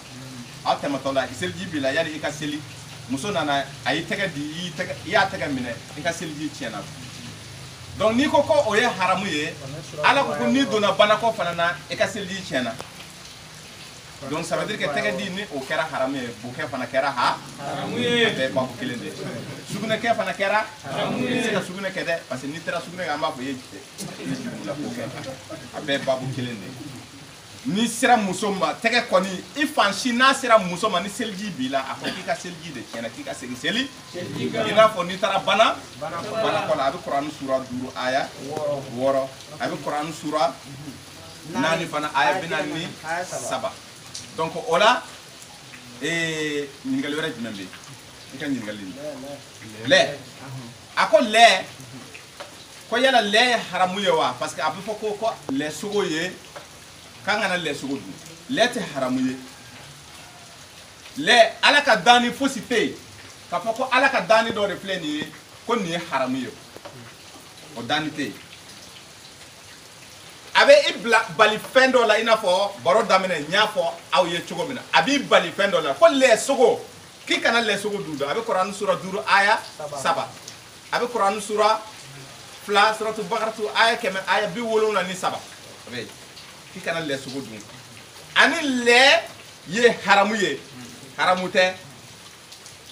aw tɛmɛtɔ la seliji b'i la yani i ka seli muso nana a y'i tɛgɛ di i y'a tɛgɛ minɛ i ka seliji tiɲɛna donc n'i ko ko o ye haramu ye ala ko n'i donna banakɔ fana na i ka seliji tiɲɛna donc ça veut dire que tɛgɛ di ni o kɛra haramu ye bokɛ fana kɛra haramu ye bɛɛ babu kelen de sugunɛkɛ fana kɛra haramu ye se ka sugunɛ kɛ dɛ parce que n'i taara sugunɛ kɛ an b'a fɔ i ye jugu la bokɛ a bɛɛ babu kelen de ni sera muso ma tɛgɛ kɔni i fan si n'a sera muso ma ni seliji b'i la a fɔ k'i ka seliji de tiɲɛna k'i ka segin seli i n'a fɔ n'i taara banakɔ la a bɛ kurani sura 5 aya 6 a bɛ kurani sura 4 fana aya 47 donc o la ɲininkali wɛrɛ jumɛn bɛ yen i ka ɲininkali lɛ a ko lɛ ko yala lɛ ye haramu ye wa parce que a bɛ fɔ ko lɛ sogo ye k'an kana lɛ sogo dun lɛ tɛ haramu ye lɛ ala ka danni fosi tɛ yen k'a fɔ ko ala ka danni dɔ de filɛ nin ye ko nin ye haramu ye o danni tɛ yen a bɛ i bali fɛn dɔ la i n'a fɔ baro daminɛ n y'a fɔ aw ye cogo min na a b'i bali fɛn dɔ la ko lɛ sogo k'i kana lɛ sogo dun a bɛ kurani sura 5 aya 7 a bɛ kurani sura 2 suratu bakaratu aya 100 aya 77 a bɛ k'i kana lɛ sogo dun ani lɛ ye haramu ye haramu tɛ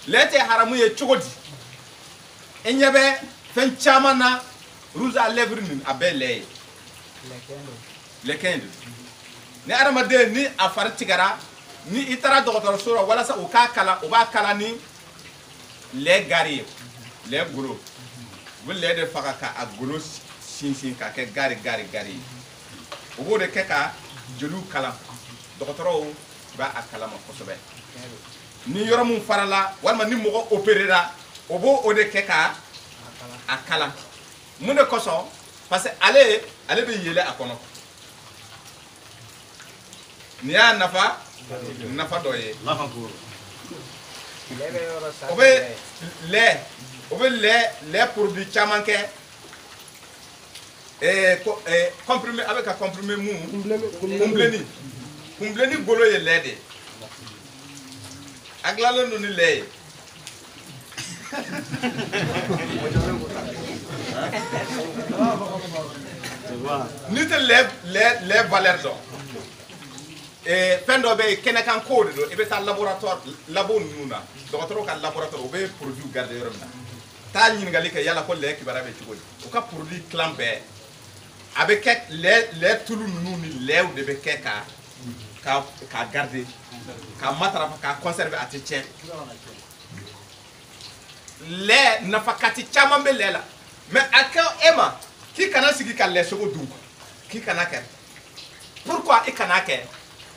lɛ tɛ haramu ye cogo di i ɲɛ bɛ fɛn caman na rouge à lèvres nin a bɛɛ lɛ ye lɛkɛn de ni adamaden ni a fari tigɛra ni i taara dɔgɔtɔrɔso la walasa u k'a kala u b'a kala ni lɛ gari ye lɛ golo u bɛ lɛ de faga k'a golo sinsin k'a kɛ gari ye u b'o de kɛ ka jeliw kalan dɔgɔtɔrɔw b'a kalama kosɛbɛ ni yɔrɔ min farala walima ni mɔgɔ opérera o b'o de kɛ ka a kalan mun de kosɔn parce que ale bɛ yɛlɛ a kɔnɔ nin y'a nafa dɔ ye o bɛ lɛ produit caman kɛ comprimé a bɛ ka comprimé mun kunbilenni golo ye lɛ de ye a dilanlen don ni lɛ ye n'i tɛ lɛ valeur dɔn fɛn dɔ bɛ yen kɛnɛkan kow de don i bɛ taa laboratoire labo ninnu na dɔgɔtɔrɔw ka laboratoire u bɛ produit garder yɔrɔ min na taa ɲininkali kɛ yala ko lɛ kibaruya bɛ cogo di u ka produit tilan bɛɛ a bɛ kɛ lɛ tulu ninnu ni lɛw de bɛ kɛ k'a garder k'a matarafa k'a conserver a tɛ tiɲɛ lɛ nafakati caman bɛ lɛ la mais a kɛ e ma k'i kana sigi ka lɛ sogo dun k'i kana kɛ pourquoi i kana kɛ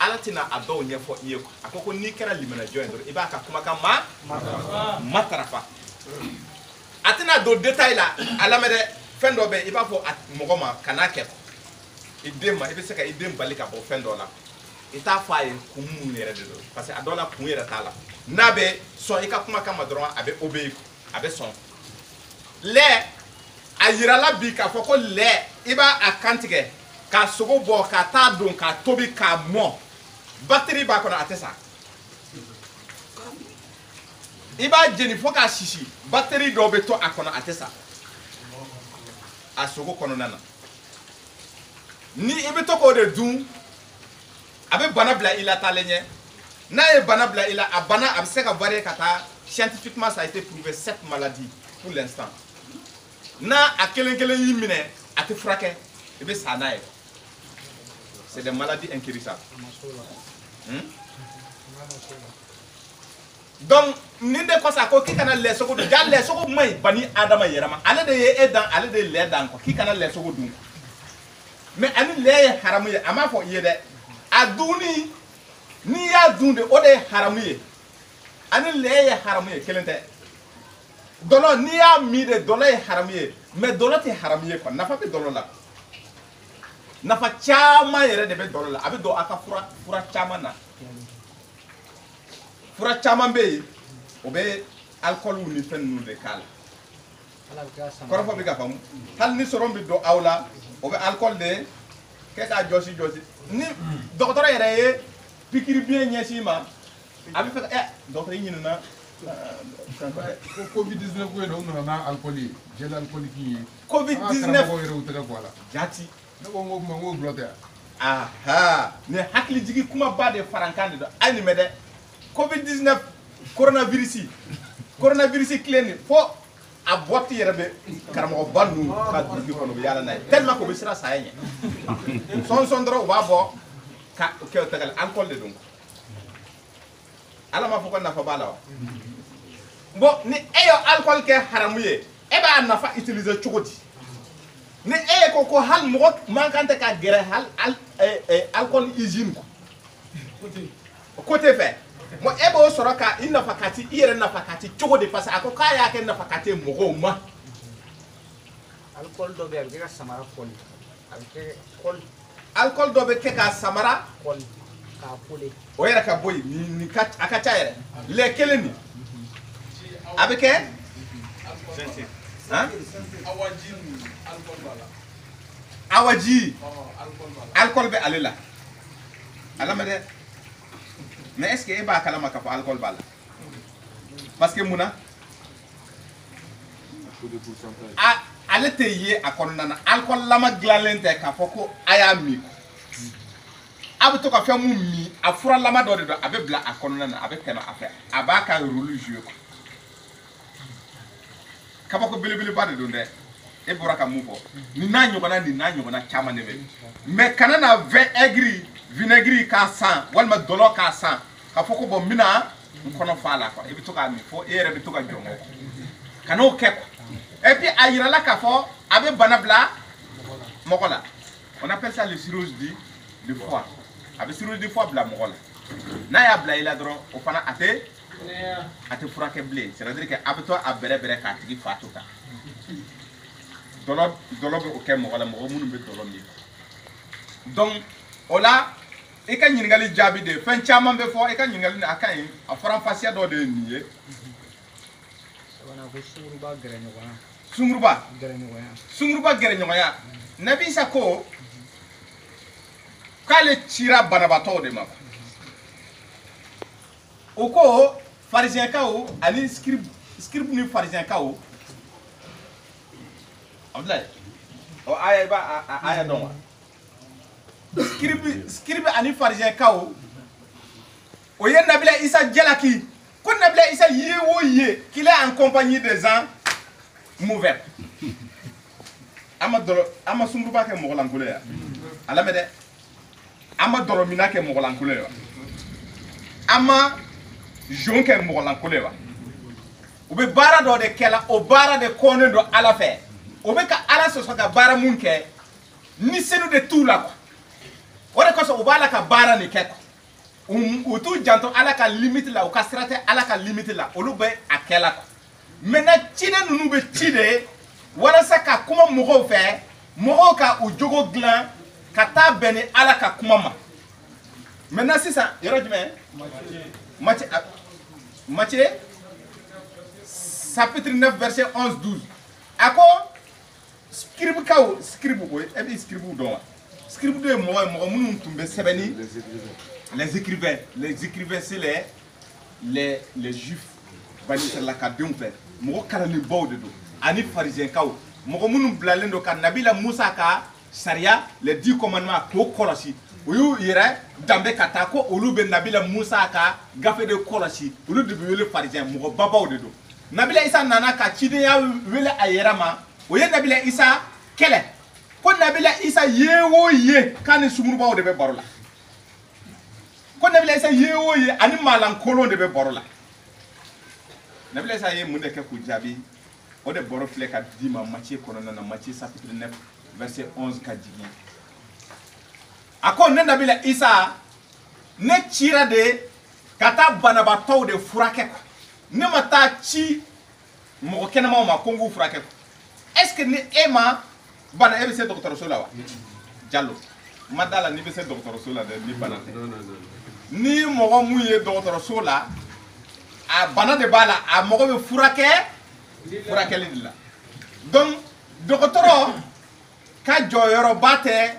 ala tɛna a dɔw ɲɛfɔ i ye a ko n'i kɛra limanajɔ ye dɔrɔn i b'a ka kumakan matarafa a tɛna don détail la a lamɛn dɛ fɛn dɔ bɛ i b'a fɔ mɔgɔ ma kana kɛ i den ma i bɛ se ka i den bali ka bɔ fɛn dɔ la i t'a fɔ a ye kun mun yɛrɛ de don parce que a dɔw la kun yɛrɛ t'a la n'a bɛ sɔn i ka kumakan ma dɔrɔn a bɛ obéir a bɛ sɔn lɛ a yirala bi k'a fɔ ko lɛ i b'a a kantigɛ k'a sogo bɔ k'a taa don k'a tobi k'a mɔ bactérie b'a kɔnɔ a tɛ sa i b'a jeni fo k'a sisi bactérie dɔw bɛ to a kɔnɔ a tɛ sa a sogo kɔnɔna na ni i bɛ to k'o de dun a bɛ bana bila i la taalen ɲɛ n'a ye bana bila i la a bana a bɛ se ka varier ka taa scientifiquement ça a été prouvé 7 maladies pour l'instant n'a a kelen kelen y'i minɛ a tɛ furakɛ i bɛ sa n'a ye c'est des maladies incurables donc nin de kɔsɔn a ko k'i kana lɛ sogo dun ja lɛ sogo man ɲi bani adama yɛrɛ ma ale de ye e dan ale de ye lɛ dan kɔ k'i kana lɛ sogo dun mais ani lɛ ye haramu ye a m'a fɔ i ye dɛ a dunni n'i y'a dun de o de ye haramu ye ani lɛ ye haramu ye kelen tɛ dɔlɔ n'i y'a min de dɔlɔ ye haramu ye mais dɔlɔ tɛ haramu ye quoi nafa bɛ dɔlɔ la nafa caman yɛrɛ de bɛ dɔlɔ la a bɛ don a ka fura caman na fura caman bɛ yen o bɛ alcool ni fɛn ninnu de k'a la kɔrɔfɔ bɛ ka faamu hali ni sɔrɔ bɛ don aw la o bɛ alcool de kɛ k'a jɔsi ni dɔgɔtɔrɔ yɛrɛ ye pikiri biyɛn ɲɛsin ma a bɛ fɛ ka dɔgɔtɔrɔ ɲinina Covid-19 ko no na alcoolique gel alcoolique Covid-19 jati ne ko ngo bloqué aha ne hakli jigi kuma ba de farankande do ani mede Covid-19 coronavirus clé fo a botti yerabe karamo bannu ka digi kono yalla nay tellement ko be sira saye son dro wa bo ka ke tagal alcool de donc ala ma foko na fa bala wa bo ni eyo alcool ke haramuye e ba nafa utiliser chogoti ni e ko hal mo mankante ka gere hal alcool hygiene ko côté fait mo e bo soroka in nafa kati ire nafa kati chogodi parce ako ka ya ke nafa kati mo ma alcool do be ga samara kol alcool do be ke ka samara kol ka pole o yera ka boy ni kat akacha yere le keleni avec hein awaji alcool be alela alama de mais est-ce que e ba kala maka fa alcool bala parce que muna ale te ye akonna alcool lama glalente ka foko aya mi abu to ka fe mu mi afura lama do de abe bla akonna na abe kema afa abaka religieux kabako bilibili ba de donde e boraka mu fo ni na nyogona chama nebe mais kanana 20 vinaigre ka 100 walma dolo ka 100 ka foko bo mina nkono fala ko e bi to ka mi fo ere bi to ka jongo kano keko et puis ayira la ka fo abe banabla mokola on appelle ça le cirrhose du foie abe cirrhose du foie bla mokola na ya bla ila dro o fana ate furake blé c'est-à-dire que abe to abere ka tigi fatuka dolo be o ke mokola mo munu be dolo mi donc ola e ka nyingali jabi de fen chama be fo e ka nyingali na akan a faran fasia do de niye wana ko sunguruba gere nyoya nabi sako kale tira banabato de ma oko pharisien kao ani scribe ni pharisien kao Abdullah o aya ba aya don scribe ani pharisien kao o ye nabila isa jalaki ko nabila isa ye qu'il est en compagnie des gens mauvais ama sumruba ke mogolankule ya alamede ama doromina ke mogolankule ya ama jonke mogolankule wa ube bara do de kela o bara de kone do ala fe ube ka ala so ka bara munke ni senu de tout la ko ore ko so ubala ka bara ni keko utu janto ala ka limite la o ka strate ala ka limite la olube akela ko mena chine nunu be chide wala saka kuma mogo fe mogo ka o jogo glan kata bene ala ka kuma ma mena sisa yoro jime Matthieu chapitre 9 verset 11-12 ako scribe ko e bi scribe do scribe de mo munu tumbe sebeni les écrivains c'est les juifs bani la ka dempe mo kala ni bawde do ani pharisien kaw mo munu blalendo kan nabila Musa ka sharia les 10 commandements ko kolosi oyu yere dambe katako olube nabila Musa ka gafe de kolosi olu de wele pharisien mo babawde do nabila Isa nana ka chide ya wele ayerama oye nabila Isa kele ko nabila Isa yewo ye kan sumuru bawde be barola ko nabila Isa yewo ye ani malan kolon de be barola nabila Isa ye munde ke ku jabi o de boro fle ka dima Matthieu kono na Matthieu chapitre 9 verset 11 ka digi ako ne nabila Isa ne chira de kata banaba taw de furake ko ne mata chi mo kenama ma kongu furake ko est-ce que ne ema bana ebe se docteur Sola wa Diallo madala ni be se docteur Sola de ni bana ni mo mu ye docteur Sola a bana de bala a mo be furake lila donc docteur ka joyoro bate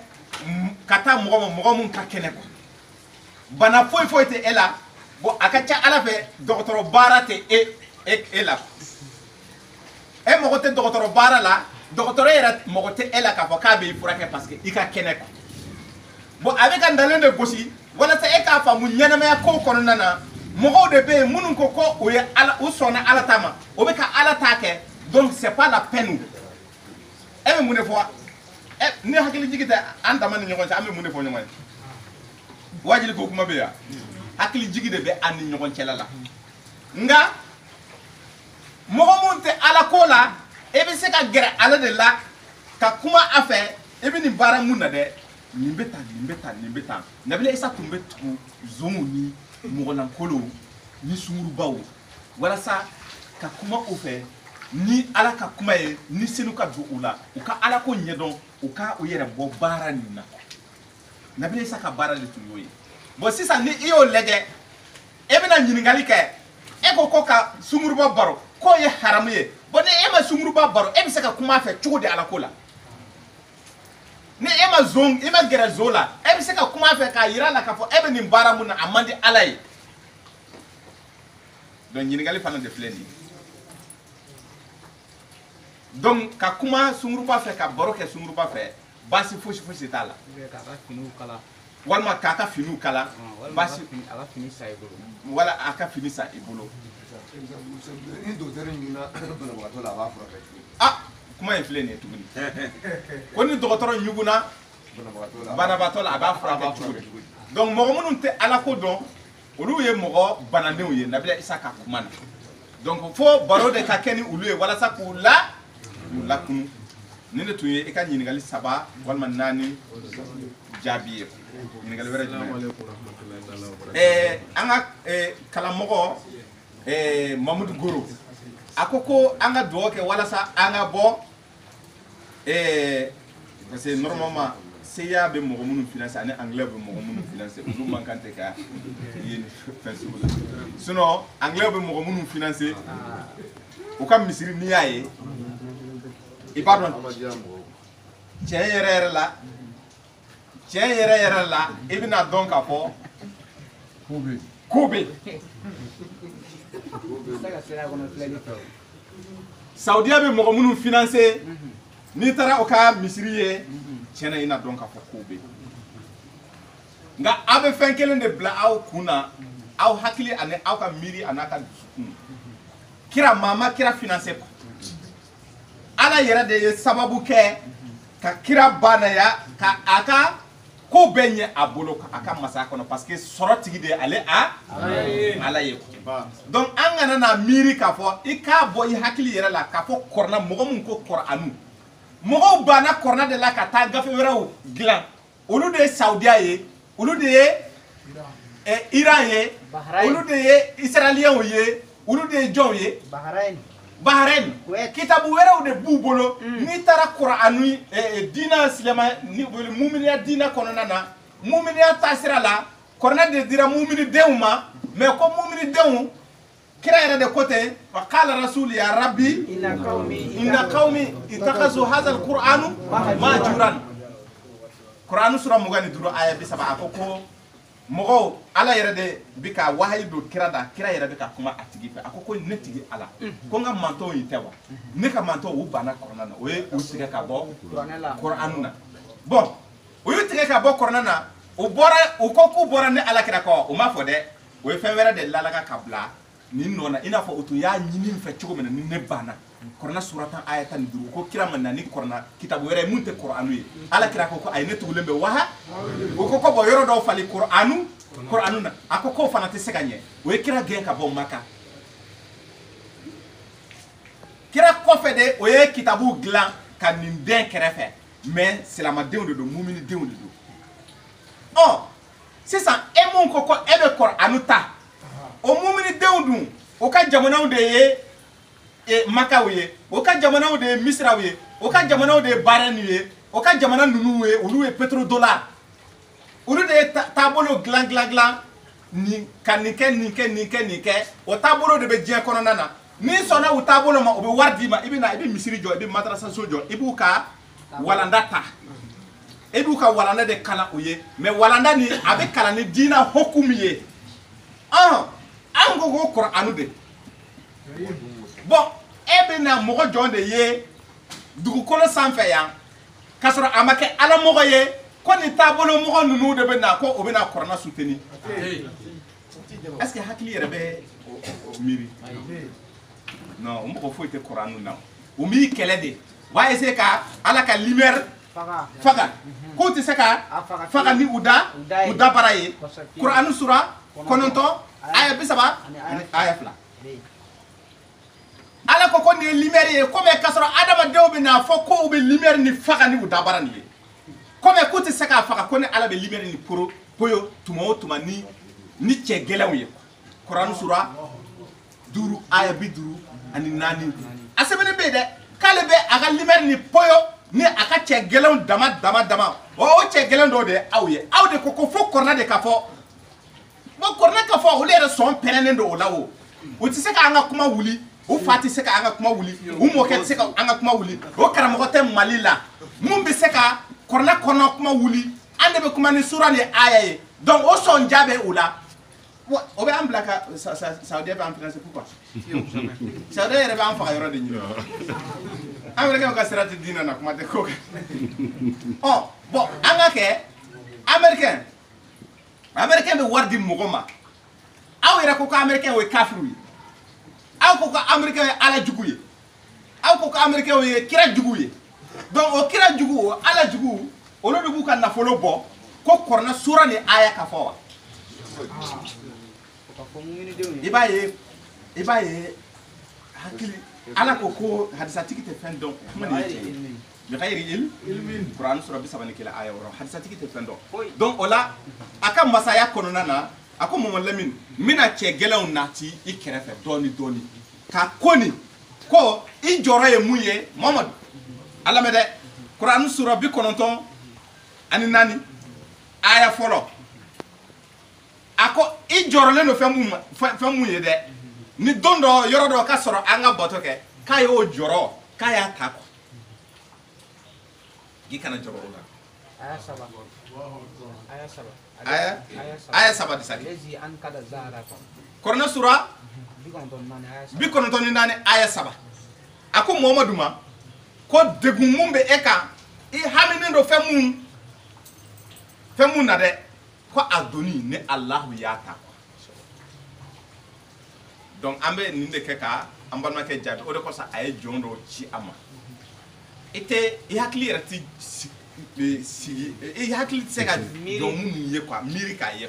kata mo mun ka kene ko bana foi te ela bon akacha ala fe docteur barate e la e mogote docteur bara la docteur era mogote e la ka fo ka be furake parce que ika kene ko bon avec un dalon de gosi wala sa e ka fa mu nyanama ya ko kono nana mogo de be munun ko o ye ala o sona ala tama o be ka ala take donc c'est pas la peine e mu ne fo ni hakili jigita andama ni nyogon sa am mu ne fo nyogon wajili ko kuma be ya hakili jigide be an nyogon celala nga mogo munte ala ko la e be se ka gere ala de la ka kuma afa e be ni bara munna de nimbeta nabila isa tumbe tu zongu ni mogonan kolo ni sumuru bawo wala sa ka kuma ofe ni ala ka kuma ye ni senu ka do ula u ka ala ko nyedon u ka o yere bo bara ni na nabila isa ka bara le tu yoyi bo sisa ni iyo lege e be na nyiningali ke e ko ka sumuru ba baro ko ye haramu ye bo ne e ma sumuru ba baro e be se ka kuma fe chugo de ala ko la ni ema zong ema gera zola e be se ka kuma fe ka yira la ka fo e be ni bara mun amandi alay don nyini gali fana de fleni donc ka kuma sunguru ba fe ka boro ke sunguru ba fe basi foshi tala ka finu kala walma ka finu kala basi ala fini sa ibolo wala aka fini sa ibolo ni docteur ni na bana ba to la ba fura ah kuma ye filɛ nin ye tuguni ko ni dɔgɔtɔrɔ ɲuguna banabaatɔ la a b'a furakɛ cogo di donc mɔgɔ minnu tɛ ala ko dɔn olu ye mɔgɔ banadenw ye nabila isa ka kuma na donc fo baro de ka kɛ ni olu ye walasa k'u lakunu ni ne tun ye i ka ɲininkali 3 walima 4 jaabi ye ɲininkali wɛrɛ jumɛn an ka kalanmɔgɔ Mamadou Goro a ko an ka dugawu kɛ walasa an ka bɔ parce que normalement CA be mɔgɔ minnu financer ani anglais be mɔgɔ minnu financer olu man kan tɛ ka ye fɛn sugu la sinon anglais be mɔgɔ minnu financer u ka misiri n'i y'a ye i b'a dɔn tiɲɛ yɛrɛ la i bɛna dɔn k'a fɔ ko bɛ Saudiya be mɔgɔ minnu financer n'i taara o ka misiri ye tiɲɛna i na dɔn k'a fɔ ko bɛ nka aw bɛ fɛn kelen de bila aw kun na aw hakili ani aw ka miiri ani aw ka dusukun kira maa kira financer quoi ala yɛrɛ de ye sababu kɛ ka kira banaya ka a ka ko bɛɛ ɲɛ a bolo a ka masaya kɔnɔ parce que sɔrɔ tigi de ale ala ye donc an kana na miiri k'a fɔ i k'a bɔ i hakili yɛrɛ la k'a fɔ kɔrɔna mɔgɔ min ko kɔrɔanu mɔgɔw banna kɔrɔna de la ka taa gafe wɛrɛw dilan olu de ye Saudiya ye olu de ye Iran ye olu de ye Israéliens ye olu de ye jɔnw ye Bahrain kitabu wɛrɛw de b'u bolo n'i taara Kur'anu diina silama ni muminiya diina kɔnɔna na muminiya taasira la kɔrɔna de dira muminidenw ma mais ko muminidenw kira yɛrɛ de ko ten wa qala rasul ya rabbi inna qaumi itakazu hadha alqur'anu mahjuran Kur'anu sura 25 aya 7 a ko mɔgɔw ala yɛrɛ de bi ka wahayi do kira da kira yɛrɛ de ka kuma a tigi fɛ a ko ne tigi ala ko n ka mantɔw yi tɛ wa ne ka mantɔw u banna kɔrɔna na o ye u tigɛ ka bɔ Kur'anu na bon u y'u tigɛ ka bɔ kɔrɔna na u ko k'u bɔra ni ala kira kɔ o ma fɔ dɛ o ye fɛn wɛrɛ de lalaga ka bila nin nɔ na i n'a fɔ o tun y'a ɲini n fɛ cogo min na ni ne banna Kur'ana sura 10 aya 15 ko kira ma na ni Kur'ana kitabu wɛrɛ mun tɛ Kur'anu ye ala kira ko ayi ne tugulen bɛ waha o ko ko bɔ yɔrɔ dɔw fali Kur'anu na a ko k'o fana tɛ se ka ɲɛ o ye kira gɛn ka bɔ Maka kira kɔfɛ de o ye kitabu dilan ka nin den kɛrɛfɛ mais silamadenw de don muminidenw de don sisan e mun ko e bɛ Kur'anu ta o muminidenw dun o ka jamanaw de ye Makaw ye o ka jamanaw de ye Misiraw ye o ka jamanaw de ye Bahrain ye o ka jamana ninnu ye olu ye pétrodollar olu de ye taabolo dilan ni ka nin kɛ o taabolo de bɛ diɲɛ kɔnɔna na ni sɔnna u taabolo ma o bɛ wari d'i ma i bɛ misiri jɔ i bɛ madrasaso jɔ i b'u ka walanda ta i b'u ka walanda de kalan u ye mais walanda ni a bɛ kalan ni diina hukumu ye an ko ko Qur'anu de bon e bɛ na mɔgɔ jɔn de ye dugukolo sanfɛ yan k'a sɔrɔ a ma kɛ ala mɔgɔ ye ko nin taabolo mɔgɔ ninnu de bɛ na ko o bɛ na Qur'ana soutenir est-ce que hakili yɛrɛ bɛ o miiri non o mɔgɔ foyi tɛ Qur'anu na o miiri kɛlɛ de wa essayer ka ala ka lumière faga k'u tɛ se ka faga ni u da bara ye Qur'anu sura 9 aya 30 ani aya 2 ala ko nin ye lumière ye comme k'a sɔrɔ adamadenw bɛ n'a fɔ ko u bɛ lumière ni faga ni u da bara nin ye comme k'u tɛ se k'a faga ko ni ala bɛ lumière ni poyo tuma o tuma ni cɛ gɛlɛnw ye Qur'anu sura 5 aya 54 a sɛbɛnnen bɛ yen dɛ k'ale bɛ a ka lumière ni poyo ni a ka cɛ gɛlɛnw dama o cɛ gɛlɛn dɔw de ye aw de ko fo Qur'ana de ka fɔ bon Qur'ana ka fɔ olu yɛrɛ sɔn pɛrɛnnen don o la o tɛ se ka an ka kuma wuli o fa tɛ se ka an ka kuma wuli o mɔkɛ tɛ se ka an ka kuma wuli o karamɔgɔ tɛ Mali la mun bɛ se ka Qur'ana kɔnɔ kuma wuli an de bɛ kuma ni sura ni aya ye donc o sɔn ja bɛ o la o bɛ an bila ka Saudi bɛ an financer pourquoi Saudi yɛrɛ bɛ an faga yɔrɔ de ɲini Américain ka sira tɛ diinɛ na kuma tɛ ko kɛ bon an ka kɛ Américain bɛ wari di mɔgɔ ma aw yɛrɛ ko ko Américain o ye kafiriw ye aw ko ko Américain ye ala jugu ye aw ko ko Américain ye kira jugu ye donc o kira jugu o ala jugu olu de b'u ka nafolo bɔ ko Qur'ana sura ni aya ka fɔ wa i b'a ye hakili ala ko hadisatigi tɛ fɛn dɔn kuma ni cɛ bigayri ilmin Qur'an sura 31 aya 6 hadisatigi tɛ fɛn dɔn donc o la a ka masaya kɔnɔna na a ko Mamadu Lamini n bɛna cɛ gɛlɛnw nati i kɛrɛfɛ dɔɔni ka koni ko i jɔrɔ ye mun ye Mamadu a lamɛn dɛ Qur'an sura 94 aya fɔlɔ a ko i jɔrɔlen don fɛn mun ye dɛ ni don dɔ yɔrɔ dɔ ka sɔrɔ an ka bato kɛ k'a y'o jɔrɔ k'a y'a ta kɔ k'i kana jɔrɔ o la aya 3 di saki Qur'ana sura 94 aya 3 a ko Muhamadu ma ko degun mun bɛ e kan i haminen don fɛn mun na dɛ ko a doni ni Alahu y'a ta donc an bɛ nin de kɛ ka an balimakɛ jaabi o de kosɔn a ye jɔn dɔw ci a ma i hakili yɛrɛ tɛ sigi i hakili tɛ se ka jɔn minnu ye quoi miiri k'a ye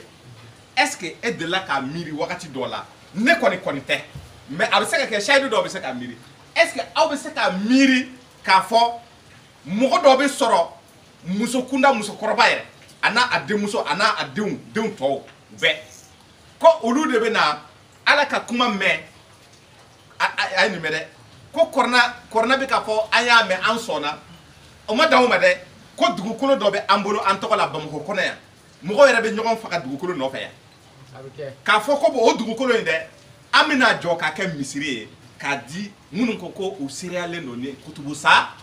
est-ce que e delila k'a miiri wagati dɔ la ne kɔni tɛ mais a bɛ se ka kɛ sayidu dɔw bɛ se k'a miiri est-ce que aw bɛ se k'a miiri k'a fɔ mɔgɔ dɔ bɛ sɔrɔ muso kunda musokɔrɔba yɛrɛ a n'a a denmuso a n'a a denw tɔw bɛɛ ko olu de bɛ na ala ka kuma mɛn a ye nin mɛn dɛ ko Qur'ana bɛ ka fɔ an y'a mɛn an sɔnna o ma dan o ma dɛ ko dugukolo dɔ bɛ an bolo an tɔgɔ la Bamakɔ kɔnɔ yan mɔgɔw yɛrɛ bɛ ɲɔgɔn faga dugukolo nɔfɛ yan k'a fɔ ko o dugukolo in dɛ an bɛna jɔ k'a kɛ misiri ye k'a di minnu ko u seriyalen don ni kutubu sa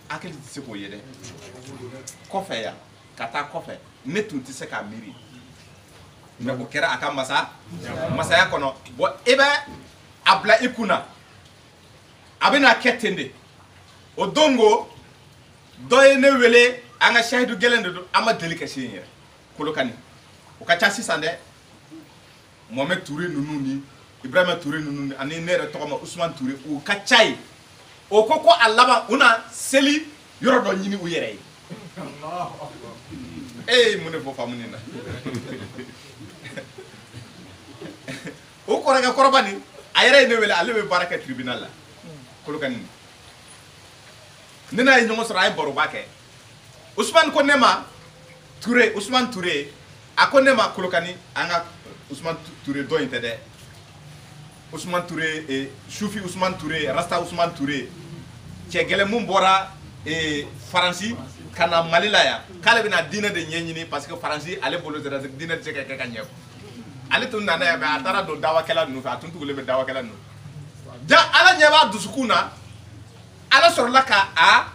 hakili tɛ se k'o ye dɛ kɔfɛ yan ka taa kɔfɛ ne tun tɛ se k'a miiri mais o kɛra a ka masaya kɔnɔ bon i bɛ a bila i kunna a bɛna kɛ ten de o dongo dɔ ye ne wele an ka sahidu gɛlɛn de don an ma deli ka se yen yɛrɛ Kolokani o ka ca sisan dɛ Mohamed Touré ninnu ni Ibrahima Touré ninnu ni ani ne yɛrɛ tɔgɔ ma Usman Touré u ka ca yen o ko a laban u na seli yɔrɔ dɔ ɲini u yɛrɛ ye mun de fɔ faamu nin na o kɔrɔkɛ kɔrɔba nin a yɛrɛ ye ne wele ale bɛ baara kɛ tribunal la Kolokani ne n'a ye ɲɔgɔn sɔrɔ a ye baroba kɛ Usman ko ne ma Usman Touré a ko ne ma Kolokani an ka Usman Touré dɔ in tɛ dɛ Usman Touré Sufi Usman Touré Rasta Usman Touré cɛ gɛlɛn mun bɔra Faransi ka na Mali la yan k'ale bɛna diinɛ de ɲɛɲini parce que Faransi ale bolo diinɛ tɛ se ka kɛ ka ɲɛ ale tun nana yan mais a taara don dawakɛla ninnu fɛ a tun tugulen bɛ dawakɛla ninnu ja ala ɲɛ b'a dusukun na ala sɔrɔla ka a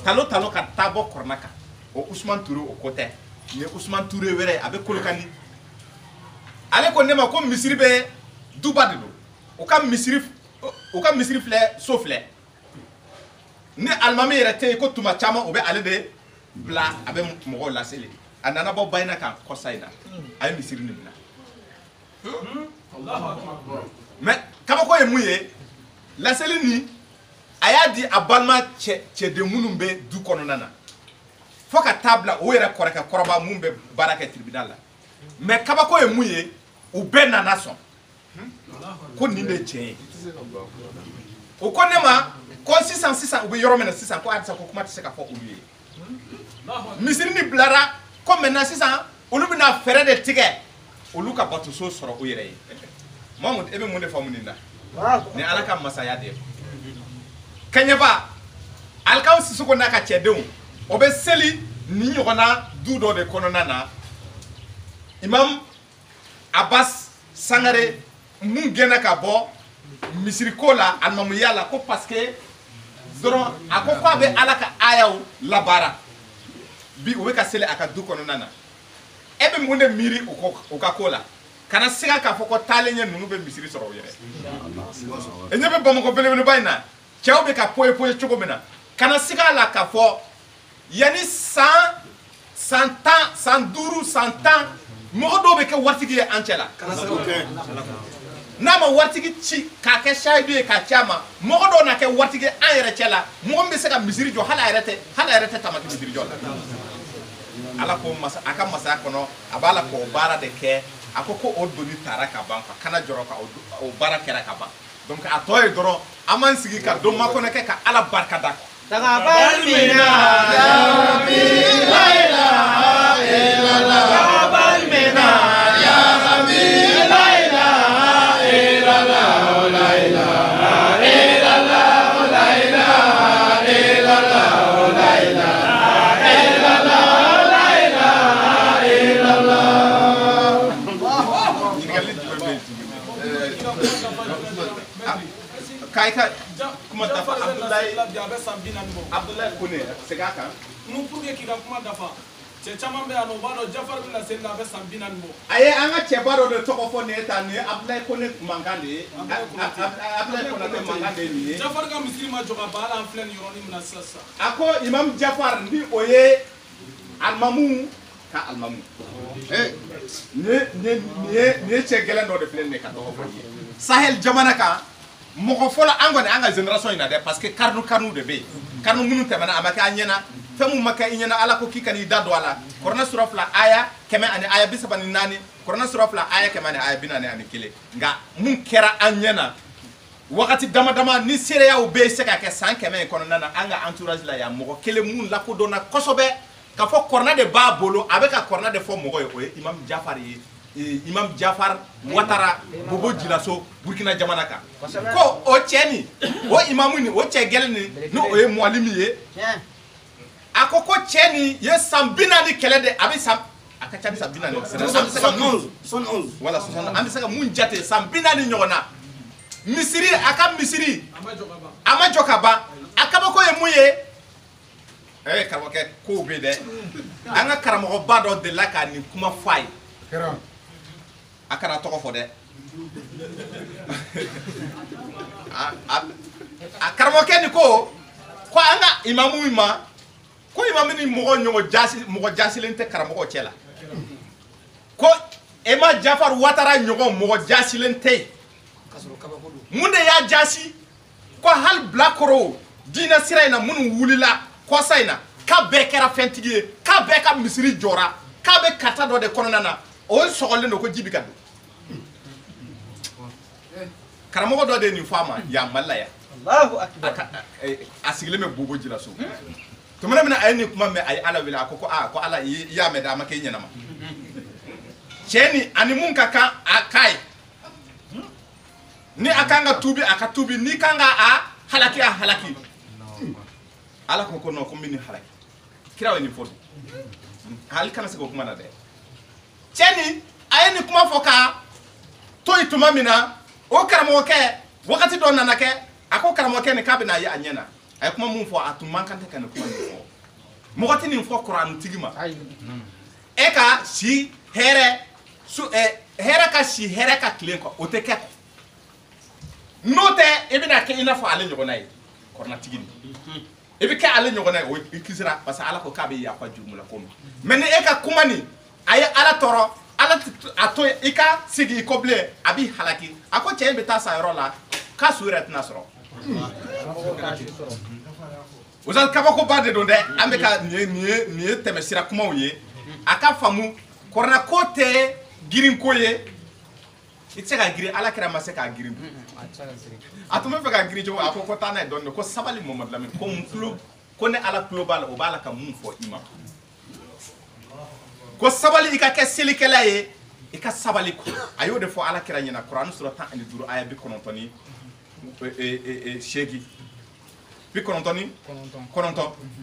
talo ka taa bɔ Qur'ana kan o Usman Touré o ko tɛ ni Usman Touré wɛrɛ a bɛ Kolokani ale ko ne ma ko misiri bɛ duba de don u ka misiri filɛ so filɛ ni alimami yɛrɛ tɛ yen ko tuma caman u bɛ ale de bila a bɛ mɔgɔw laseli a nana bɔ bayina kan kɔsa in na a ye misiri nin bila mais kabako ye mun ye laseli ni a y'a di a balima cɛden minnu bɛ du kɔnɔna na fo ka taa bila o yɛrɛ kɔrɔkɛ kɔrɔba mun bɛ baara kɛ tribunal la mais kabako ye mun ye u bɛɛ nana sɔn ko nin de ye tiɲɛ ye o ko ne ma ko sisan u bɛ yɔrɔ min na sisan ko halisa ko kuma tɛ se ka fɔ olu ye misiri ni bilara ko maintenant sisan olu bɛna fɛɛrɛ de tigɛ olu ka batoso sɔrɔ u yɛrɛ ye Mahamud e bɛ mun de faamu nin na ni ala ka masaya de ye Kaɲɛba Alikaw Sisoko n'a ka cɛdenw o bɛ seli ni ɲɔgɔnna du dɔ de kɔnɔna na Imam Abbas Sangare mun gɛnna ka bɔ misiriko la alimamuya la ko parce que dɔrɔn a ko k'a bɛ ala ka ayaw labaara bi u bɛ ka seli a ka du kɔnɔna na e bɛ mun de miiri u ka ko la kana siga k'a fɔ ko taalen ɲɛ ninnu bɛ misiri sɔrɔ u yɛrɛ e ɲɛ bɛ Bamakɔ belebeleba in na cɛw bɛ ka poye cogo min na kana siga a la k'a fɔ yanni san 10 san 5 san 10 mɔgɔ dɔw bɛ kɛ waritigi ye an cɛ la n'a ma waritigi ci k'a kɛ sahidu ye k'a ci a ma mɔgɔ dɔw na kɛ waritigi an yɛrɛ cɛ la mɔgɔ min bɛ se ka misiri jɔ hali a yɛrɛ tɛ tamati misiri jɔ la ala ko a ka masaya kɔnɔ a b'a la k'o baara de kɛ a ko o doni taara ka ban ka kana jɔrɔ ka o baara kɛra ka ban donc a tɔ ye dɔrɔn an m'an sigi ka don makɔnɔ kɛ ka ala barika da Taqabbal minna ya Rabbi la ilaha illallah taqabbal minna ya Rabbi la ilaha illallah la ilaha illallah la ilaha illallah la ilaha illallah la ilaha illallah Kaika kuma dafa Abdoulaye Kone sega kan nu pour que kika kuma dafa cɛ caman bɛ yan nɔ u b'a dɔn Jafar bɛna seli la a bɛ san 40 bɔ aye an ka cɛba dɔ de tɔgɔ fɔ nin ye tan ni Abdoulaye Kone mankan de ye Abdoulaye Konate mankan de ye nin ye Jafar ka misiri ma jɔ ka ban hali an filɛ nin yɔrɔnin min na sisan a ko Imam Jafar ni o ye alimamu ka alimamu nin ye cɛ gɛlɛn dɔ de filɛ nin ye ka tɔgɔ fɔ ye Sahel jamana kan mɔgɔ fɔlɔ an kɔni an ka génération in na dɛ parce que karnu de bɛ yen karnu minnu tɛmɛna a ma kɛ an ɲɛna fɛn min ma kɛ i ɲɛna ala ko k'i ka n'i da don a la Kuranɛ sura 2 aya 100 ani aya 34 Kuranɛ sura 2 aya 100 ani aya 41 nka mun kɛra an ɲɛna wagati dama dama ni seereyaw bɛ se ka kɛ san 100 in kɔnɔna na an ka entourage la yan mɔgɔ kelen mun lakodɔnna kosɛbɛ ka fɔ Kuranɛ de b'a bolo a bɛ ka Kuranɛ de fɔ mɔgɔ ye o ye Imam Jafar ye Imam Jafar Ouattara Bobo Djilasso Burkina jamana kan ko o cɛ ni o imamu ni o cɛ gɛlɛn ni n'o ye mualimi ye a ko cɛ ni ye san 40 kɛlɛ de a bɛ san a ka ca ni san 40 wala 71 an bɛ se ka mun jate san 40 ɲɔgɔn na misiri a ka misiri a ma jɔ ka ban a kabako ye mun ye karamɔgɔkɛ kow bɛ dɛ an ka karamɔgɔba dɔ delila ka nin kuma fɔ a ye a kana tɔgɔ fɔ dɛ a karamɔgɔkɛ ni ko an ka imamu ma ko imamu ni mɔgɔ jasilen tɛ karamɔgɔ cɛ la ko Imam Jafar Ouattara ɲɔgɔn mɔgɔ jasilen tɛ yen mun de y'a jasi ko hali bilakorow diinɛ sira in na minnu wulila kɔsa in na k'a bɛɛ kɛra fɛntigi ye k'a bɛɛ ka misiri jɔra k'a bɛ karita dɔ de kɔnɔna na o sɔgɔlen don ko ji bɛ ka don karamɔgɔ dɔ de ye nin fɔ a ma yan Mali la yan a sigilen bɛ Bobo Djilasso tumana min na a ye nin kuma mɛn a ye Ala wele a ko Ala i y'a mɛn dɛ a ma kɛ i ɲɛna ma cɛ ni ani mun ka kan a k'a ye ni a kan ka tuubi a ka tuubi ni kan ka a halaki a halaki Ala ko non ko n bɛ nin halaki kira ye nin fɔ hali kana se k'o kuma na dɛ cɛ ni a ye nin kuma fɔ ka to yen tuma min na o karamɔgɔkɛ wagati dɔ nana kɛ a ko karamɔgɔkɛ nin k'a bɛ n'a ye a ɲɛna a ye kuma mun fɔ a tun man kan tɛ ka nin kuma nin fɔ mɔgɔ tɛ nin fɔ kuranitigi ma e ka si hɛrɛ hɛrɛ ka si hɛrɛ ka tilen kɔ o tɛ kɛ n'o tɛ i bɛna kɛ i n'a fɔ ale ɲɔgɔnna ye kɔrɔnatigi ni i bɛ kɛ ale ɲɔgɔnna ye o i kisira parce que ala ko k'a bɛ yafa jurumu la ko ma mais ni e ka kuma nin a ye ala tɔɔrɔ ala a to i ka sigi i kɔ bilen a b'i halaki a ko cɛ in bɛ taa sa yɔrɔ la k'a su yɛrɛ tɛna sɔrɔ o la kabakoba de don dɛ an bɛ ka nin ye tɛmɛsira kumaw ye a ka faamu kɔrɔna ko tɛ girin ko ye i tɛ se ka girin ala kɛra ma se k'a girin a tun bɛ fɛ ka girin cogo a ko taa n'a ye dɔɔnin ko sabali Mamadu Lamini ko ne ala tulo b'a la o b'a la ka mun fɔ i ma ko sabali i ka kɛ selikɛla ye i ka sabali ko a y'o de fɔ ala kɛra ɲɛna Kurani sura 15 aya 98 99 99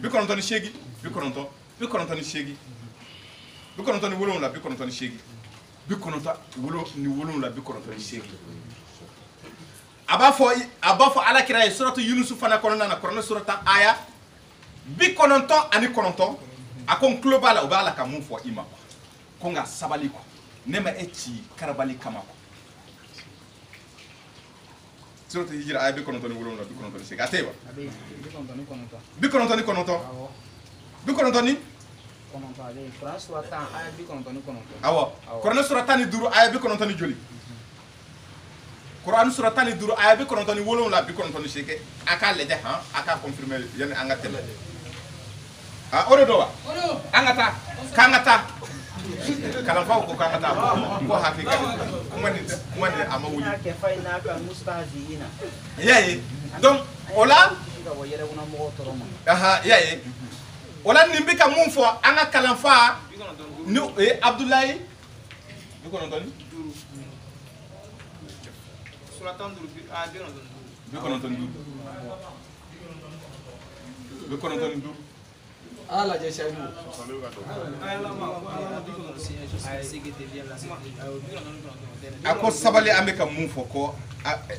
98 99 98 a b'a fɔ ala kira ye suratu Yunusu fana kɔnɔna na Kurani sura 10 aya 99 a ko n tulo b'a la o b'a la ka mun fɔ i ma ko nka sabali kɔ ne ma e ci karabali kama kɔ suratu Hijira aya 99 a tɛ yen wa 99 awɔ Kurani sura 15 aya 95 joli Kurani sura 15 aya 97 98 a k'a lajɛ han a k'a confirmer yani an ka tɛmɛ o de don wa an ka taa k'an ka taa kalanfaw ko k'an ka taa ko hakika kuma ni a ma wuli y'a ye donc o la y'a ye o la nin bɛ ka mun fɔ an ka kalanfa ni o ye Abdulayi 95 ala jɛsɛdu a ko sabali an bɛ ka mun fɔ ko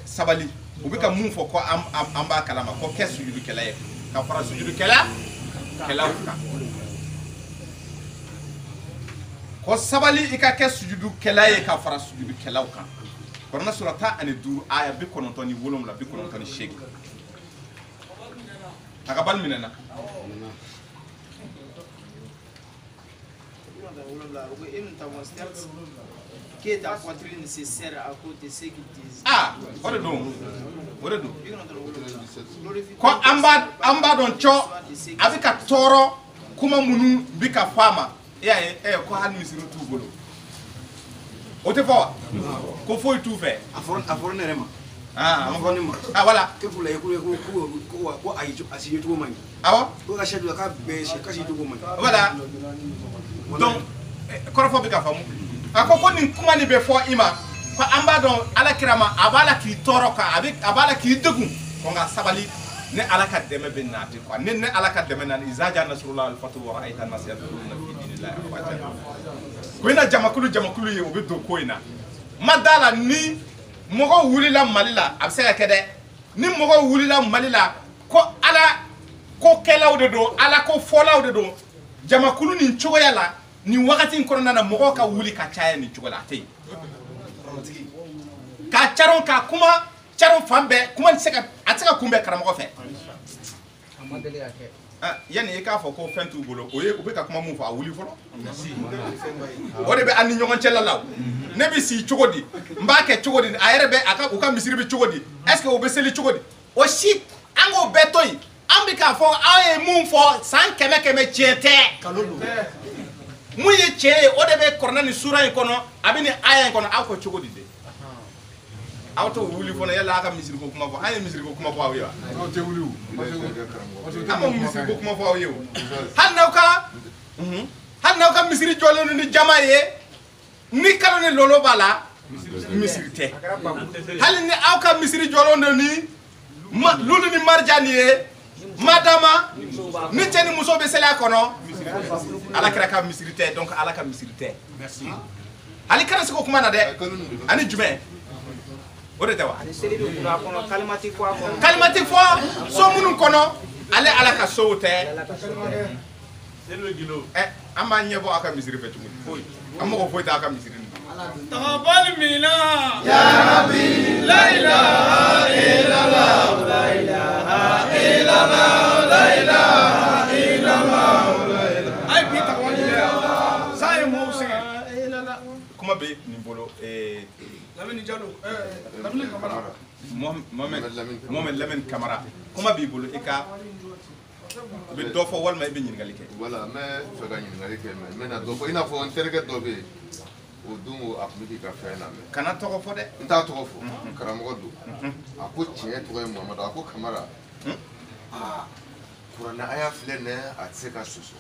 sabali u bɛ ka mun fɔ ko an b'a kalama ko kɛ sujudukɛla ye ka fara sujudukɛlaw kan ko sabali i ka kɛ sujudukɛla ye ka fara sujudukɛlaw kan Kurani sura 15 aya 97 a ka bali minɛ na Qui est ta poitrine nécessaire à côté de ce qu'ils disent. Ah, o de don. Ko an b'a dɔn cɔ a bɛ ka tɔɔrɔ kuma minnu bɛ ka fɔ a ma e y'a ye ko hali misiri t'u bolo o tɛ fɔ wa ko foyi t'u fɛ a fɔra ne yɛrɛ ma a ma fɔ ne ma voilà e fula ye ko a si cogo man ɲi awɔ ko ka sɛ k'a bɛɛ ka si cogo man ɲi voilà donc kɔrɔfɔ bɛ ka faamu a ko nin kuma nin bɛ fɔ i ma ko an b'a dɔn ala kira ma a b'a la k'i tɔɔrɔ kan a b'a la k'i degun ko nka sabali ne ala ka dɛmɛ bɛ na ten quoi ne ala ka dɛmɛ na iza jaa nasrullah wal fathu wa ra'aita an-nas yadkhuluna fi dinillahi afwaja ko ina jamakulu ye o bɛ don ko in na ma da la ni mɔgɔw wulila Mali la a bɛ se ka kɛ dɛ ni mɔgɔw wulila Mali la ko ala ko kɛlaw de don ala ko fɔlaw de don jamakulu nin cogoya la nin wagati in kɔnɔna na mɔgɔw ka wuli ka caya nin cogo la a tɛ yen ka caron ka kuma caron fan bɛɛ kuma a tɛ se ka kunbɛn karamɔgɔ fɛ yanni i k'a fɔ ko fɛn t'u bolo u bɛ ka kuma mun fɔ a wuli fɔlɔ o de bɛ an ni ɲɔgɔn cɛla la ne bɛ si cogo di n b'a kɛ cogo di a yɛrɛ bɛ u ka misiri bɛ cogo di est-ce que o bɛ seli cogo di o si an k'o bɛɛ to yen an bɛ k'a fɔ aw ye mun fɔ san 100 tiɲɛ tɛ mun ye tiɲɛ ye o de bɛ Kurani ni sura in kɔnɔ a bɛ nin aya in kɔnɔ aw ko cogo di de aw t'o wuli fɔlɔ yala aw ka misiri ko kuma fɔ an ye misiri ko kuma fɔ aw ye wa aw tɛ wuli o an ma misiri ko kuma fɔ aw ye o hali n'aw ka misiri jɔlen don ni jama ye ni kalo ni lolo b'a la misiri tɛ hali ni aw ka misiri jɔlen don ni lulu ni marija ni ye madama ni cɛ ni muso bɛ seli a kɔnɔ ala kɛra ka misiri tɛ donc ala ka misiri tɛ hali kana se ko kuma na dɛ ani jumɛn o de tɛ wa kalimati fɔ so minnu kɔnɔ ale ala ka sow tɛ an b'a ɲɛbɔ a ka misiri fɛ cogo di foyi an mɔgɔ foyi t'a ka misiri تقبل منا يا ربي لا إله إلا الله لا إله إلا الله لا إله إلا الله أي بيت تقبل ساي موسى kuma bɛ nin bolo لمن جالو لمن كمرا Mohamed Lamine Camara kuma b'i bolo i ka bɛ dɔ fɔ walima i bɛ ɲininkali kɛ voilà n bɛ fɛ ka ɲininkali kɛ mais n bɛna dɔ fɔ i n'a fɔ n terikɛ dɔ bɛ yen o don a tun bɛ k'i ka fɛn lamɛn kana tɔgɔ fɔ dɛ n t'a tɔgɔ fɔ karamɔgɔ don a ko tiɲɛ tɔgɔ ye Muhamadu a ko Kamara kuranɛ aya filɛ nin ye a tɛ se ka soso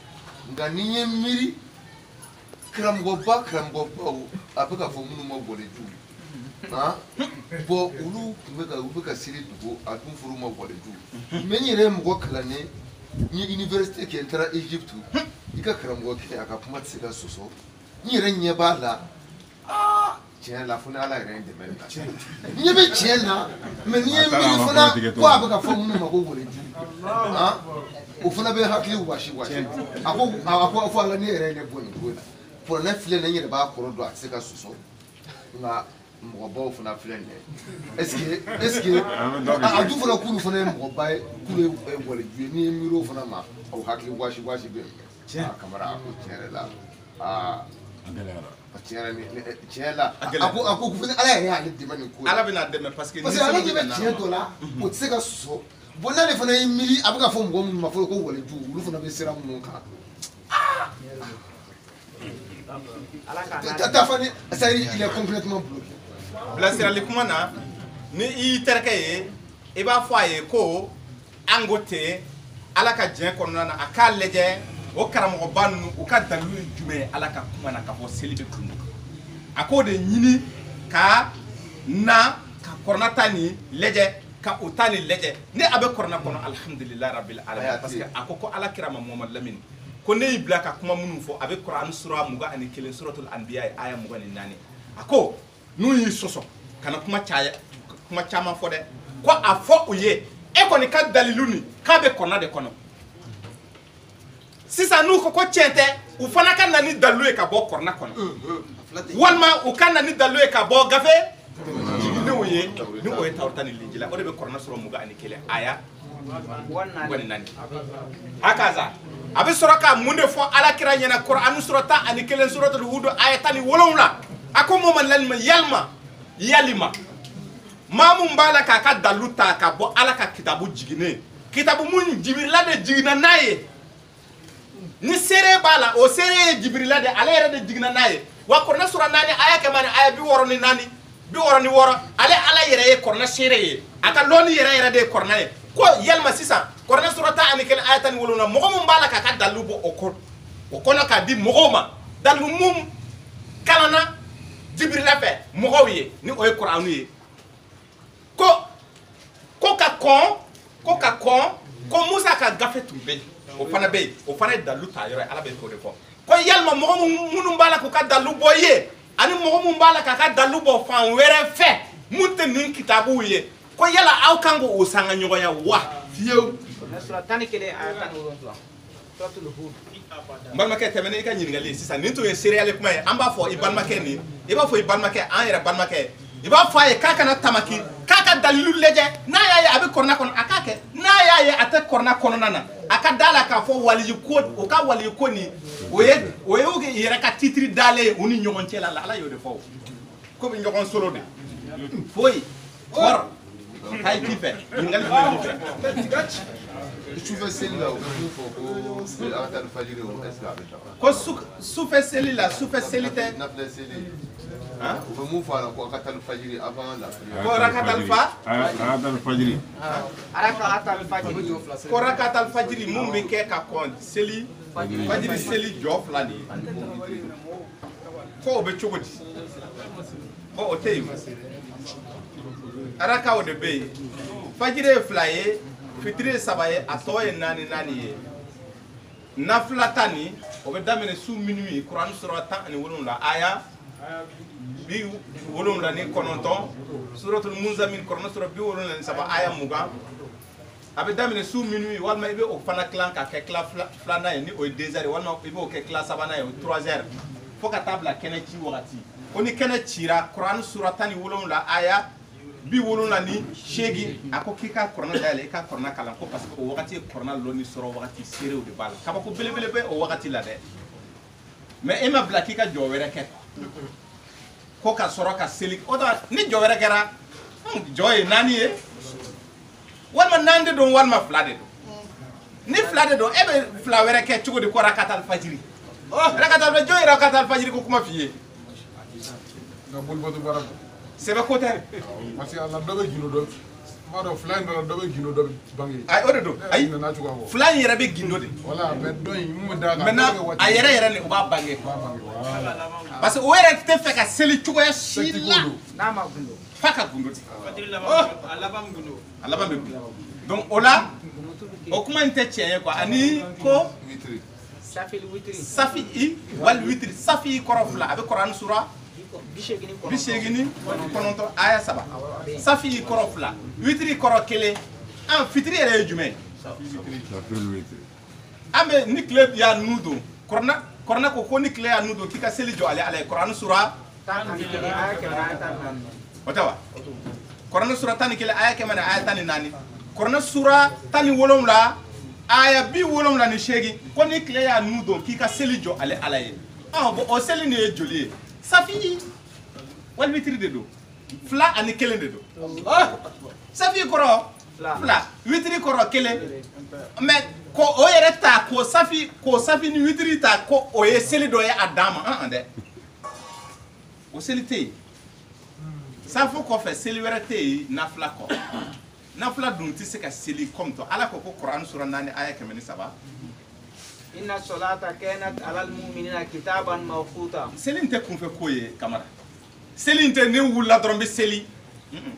nka ni n ye miiri karamɔgɔbaw a bɛ ka fɔ minnu ma bɔlɛju bon olu tun bɛ ka siri dogo a dun furu ma bɔlɛju mais n yɛrɛ ye mɔgɔ kalannen n ye université kɛ n taara Egypte i ka karamɔgɔ kɛ a ka kuma tɛ se ka soso n yɛrɛ ɲɛ b'a la tiɲɛ la fo ni Ala yɛrɛ ye dɛmɛ na n ɲɛ bɛ tiɲɛ na mais n'i ye miiri fana ko a bɛ ka fɔ minnu ma ko bɔlɛju o fana bɛ hakili wasi a ko fɔ Ala ne yɛrɛ ye ne bɔ nin ko la kuranɛ filɛ nin ye n yɛrɛ b'a kɔrɔ dɔn a tɛ se ka soso nka mɔgɔbaw fana filɛ nin ye est ce que a dun fana k'olu fana ye mɔgɔba ye k'olu ye bɔlɛju ye n'i ye miiri o fana ma o hakili wasi bɛ yen Kamara a ko tiɲɛ yɛrɛ la tiɲɛ la a ko fana Ala yɛrɛ y'ale dɛmɛ nin ko Ala bɛna dɛmɛ parce que Ale ɲɛ bɛ tiɲɛ dɔ la o tɛ se ka soso bon n'ale fana ye miiri a bɛ ka fɔ mɔgɔ minnu ma fɔlɔ ko waleju olu fana bɛ siran minnu kan Tafani ça il est complètement bloqué bilasirali kuma na ni i y'i terikɛ ye i b'a fɔ a ye ko an ko ten Ala ka diɲɛ kɔnɔna na a k'a lajɛ o karamɔgɔba ninnu u ka dalilu ye jumɛn ye Ala ka kuma na ka fɔ seli bɛ kun a k'o de ɲini ka na ka kɔrɔna ta nin lajɛ ka o ta nin lajɛ ni a bɛ kɔrɔna kɔnɔ alhamdulilahi rabbil alamin parce que a ko Ala kira ma Muhammad Lamine ko ne y'i bila ka kuma minnu fɔ a bɛ Kuran sura 21 suratul anbiya aya 24 a ko n'u y'i sɔsɔ kana kuma caman fɔ dɛ ko a fɔ u ye e kɔni ka dalilu nin k'a bɛ kɔrɔna de kɔnɔ sisan n'u ko tiɲɛ tɛ u fana ka na ni dalilu ye ka bɔ kɔrɔna kɔnɔ walima u ka na ni dalilu ye ka bɔ gafe jiginnenw ye ni o ye Tawurata ni Linjila o de bɛ Kuran sura 21 aya 24 hakaza a bɛ sɔrɔ ka mun de fɔ Alakira ɲɛna Kuran sura 11 suratul Hud aya 17 a ko Muhammad Lamine yalima maa mun b'a la k'a ka dalilu ta ka bɔ Ala ka kitabu jiginnen kitabu mun Jibirila de jiginna n'a ye ni seere b'a la o seere ye Jibirila de ale yɛrɛ de jiginna n'a ye wa Kuran sura 4 aya kɛmɛ ni aya 64 ale Ala yɛrɛ ye Kuran seere ye a ka lɔnni yɛrɛ de ye Kuran ye ko yalima sisan Kuran sura 11 aya 17 mɔgɔ mun b'a la k'a ka dalilu bɔ o kɔnɔ k'a di mɔgɔw ma dalilu mun kalanna Jibirila fɛ mɔgɔw ye ni o ye Kuranu ye ko ka kɔn ko Musa ka gafe tun bɛ yen o fana bɛ yen o fana ye dalilu ta yɔrɔ ye Ala bɛ k'o de fɔ ko yalima mɔgɔ minnu b'a la k'u ka dalilu bɔ i ye ani mɔgɔ minnu b'a la k'a ka dalilu bɔ fan wɛrɛ fɛ mun tɛ nin kitabuw ye ko yala aw kan k'o sanga ɲɔgɔnya wa fiyewu. n balimakɛ tɛmɛnen i ka ɲininkali ye sisan nin tun ye seereyali kuma ye an b'a fɔ i balimakɛ nin i b'a fɔ i balimakɛ an yɛrɛ balimakɛ i b'a fɔ a ye k'a kana tamaki k'a ka dalilu lajɛ n'a y'a ye a bɛ kɔrɔna kɔnɔ a k'a kɛ n'a y'a ye a tɛ kɔrɔna kɔnɔna na a ka da la k'a fɔ waliyu ko o ka waliyu ko nin o ye yɛrɛ ka titiri dalen ye u ni ɲɔgɔn cɛ la Ala y'o de fɔ o ko bɛ ɲɔgɔn solo de foyi kɔrɔ k'a ye k'i fɛ ɲininkali jumɛn b'i fɛ. Sufɛ seli la o bɛ mun fɔ ko rakatal fajiri o est-ce que a bɛ dafa ko sufɛ seli la sufɛ seli tɛ nafilɛ seli o bɛ mun fɔ a la ko rakatal fajiri avant la prière ko rakatal fajiri mun bɛ kɛ ka kɔn seli fajiri seli jɔ 2 de ye ko o bɛ cogo di ko o tɛ yen arakaw de bɛ yen fajiri ye 2 ye fitiri ye 3 ye a tɔ ye 4 ye nafila ta nin o bɛ daminɛ su minuit Kuran sura 17 aya 79 suratul Munzamin Kuran sura 73 aya 20 a bɛ daminɛ su minuit walima i bɛ o fana tilan ka kɛ tila filanan ye ni o ye 2 heures walima i b'o kɛ tila sabanan ye o 3 heures fo ka taa bila kɛnɛ ci wagati ko ni kɛnɛ cira kuran sura 17 aya 78 a ko k'i ka kuranɛ dayɛlɛ i ka kuranɛ kalan ko parce que o wagati ye kuranɛ lɔnni sɔrɔ wagati seerew de b'a la kabako belebele bɛ o wagati la dɛ mais e ma bila k'i ka jɔ wɛrɛ kɛ ko ka sɔrɔ ka seli o da ni jɔ wɛrɛ kɛra jɔ ye 4 ye walima 4 de don walima 2 de don ni 2 de don e bɛ 2 wɛrɛ kɛ cogo di ko rakatal fajiri rakatal fajiri jɔ ye rakatal fajiri ko kuma f'i ye sɛbɛ ko tɛ parce que ala dɔ bɛ gindo dɔ m'a dɔn fila in dɔ dɔ bɛ gindo dɔ bange ayi o de don ayi fila in yɛrɛ bɛ gindo de voilà mais dɔ in mun bɛ da kan maintenant a yɛrɛ ni o b'a bange parce que o yɛrɛ tɛ fɛ ka seli cogoya si la n'a ma gundo f'a ka gundo de a laban gundo a laban bɛ gundo donc o la o kuma in tɛ tiɲɛ ye quoi ani ko safi i wali witiri safi i kɔrɔ fila a bɛ kuran sura 89 aya 7 safi i kɔrɔ fila witiri kɔrɔ 1 an fitiri yɛrɛ ye jumɛn an bɛ ni tile y'a nu don kɔrɔna ko ni tile y'a nu don k'i ka seli jɔ ale ye kuran sura o tɛ wa kuran sura 11 aya 100 aya 14 kuran sura 17 aya 78 ko ni tile y'a nu don k'i ka seli jɔ ale ye bon o seli nin ye joli ye safi wal witiri de do fila ani 1 de do safi kɔrɔ fila witiri kɔrɔ 1 mais ko o yɛrɛ ta ko safi ni witiri ta ko o ye seli dɔ ye a dan ma dɛ o seli tɛ yen safo kɔfɛ seli wɛrɛ tɛ yen nafila kɔ nafila dun tɛ se ka seli comme to ala ko kuran sura 4 aya 103 inna salata kanat alal mu'minina kitaban mawquta seli tɛ kunfɛ ko ye kamara seli tɛ ne wulila dɔrɔn bɛ seli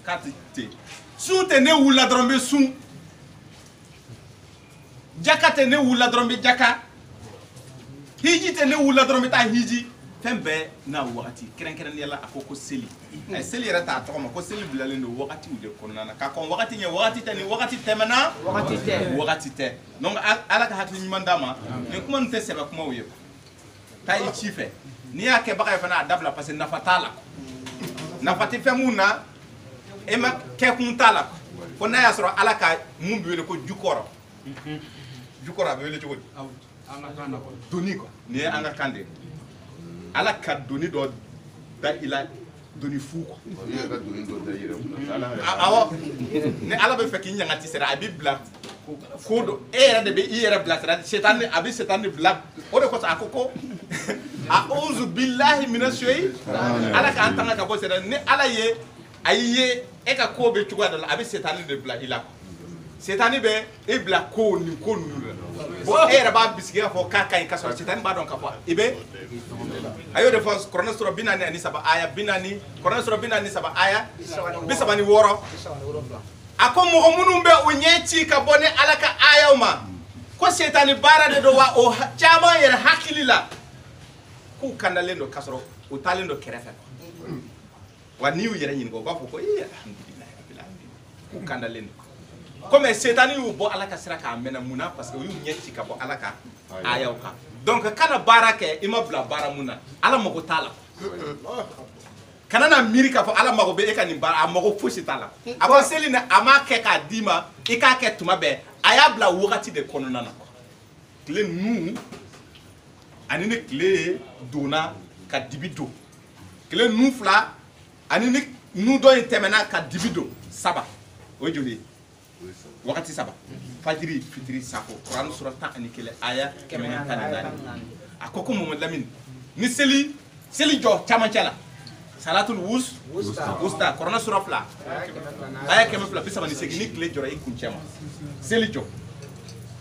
k'a tɛ sun tɛ ne wulila dɔrɔn bɛ sun jaka tɛ ne wulila dɔrɔn bɛ jaka hiji tɛ ne wulila dɔrɔn bɛ taa hiji fɛn bɛɛ n'a wagati kɛrɛnkɛrɛnnenya la a ko seli seli yɛrɛ t'a tɔgɔ ma ko seli bilalen don wagatiw de kɔnɔna na k'a kɔn wagati ɲɛ wagati tɛ ni wagati tɛmɛna wagati tɛ donc ala ka hakili ɲuman d'a ma nin kuma ninnu tɛ sɛbɛ kumaw ye taa i ci fɛ n'i y'a kɛbaga ye fana a dabila parce que nafa t'a la nafa tɛ fɛn mun na e ma kɛkun t'a la fo n'a y'a sɔrɔ ala ka mun bɛ wele ko jukɔrɔ jukɔrɔ a bɛ wele cogo di doni quoi nin ye an ka kan de ye ala ka doni dɔ da i la doni fu quoi awɔ ni ala bɛ fɛ k'i ɲangati sera a b'i bila ko dɔ e yɛrɛ de bɛ i yɛrɛ bila sira setan a bɛ setan de bila o de kosɔn a ko a'udhu billahi minash shaitanir ala k'an tanga ka bɔ setan ni ala ye a y'i ye e ka ko bɛ cogoya dɔ la a bɛ setan de bila i la setan bɛ e bila ko nin ko ninnu la bon e yɛrɛ b'a bisigi k'a fɔ k'a ka ɲi k'a sɔrɔ setan b'a dɔn k'a fɔ i bɛ a y'o de fɔ kuranɛ sura 43 aya 40 kuranɛ sura 43 aya 36 a ko mɔgɔ minnu bɛ u ɲɛ ci ka bɔ ni ala ka ayaw ma ko setan baara de don wa o caman yɛrɛ hakili la k'u kandalen don k'a sɔrɔ u taalen don kɛrɛfɛ wa n'i y'u yɛrɛ ɲininka u b'a fɔ ko alhamdulilahi rabbil alamin k'u kandalen don comme setan y'u bɔ ala ka sira k'a mɛnɛ mun na parce que u y'u ɲɛ ci ka bɔ ala ka ayaw kan donc kana baara kɛ i ma bila baara mun na ala mago t'a la kana na miiri k'a fɔ ala mago bɛ e ka nin baara a mago fosi t'a la a ko seli ni a m'a kɛ k'a d'i ma i k'a kɛ tuma bɛɛ a y'a bila wagati de kɔnɔna na tile nu ani ni tile donna ka dibi don tile nu fila ani ni nu dɔ in tɛmɛna ka dibi don 7 o ye joli ye wagati 7 fajiri fitiri safo kuran sura 11 aya 114 a ko Mamadu Lamini ni seli jɔ camancɛ la salatul wusta kuran sura 2 aya 138 ni tile jɔra i kuncɛ ma seli jɔ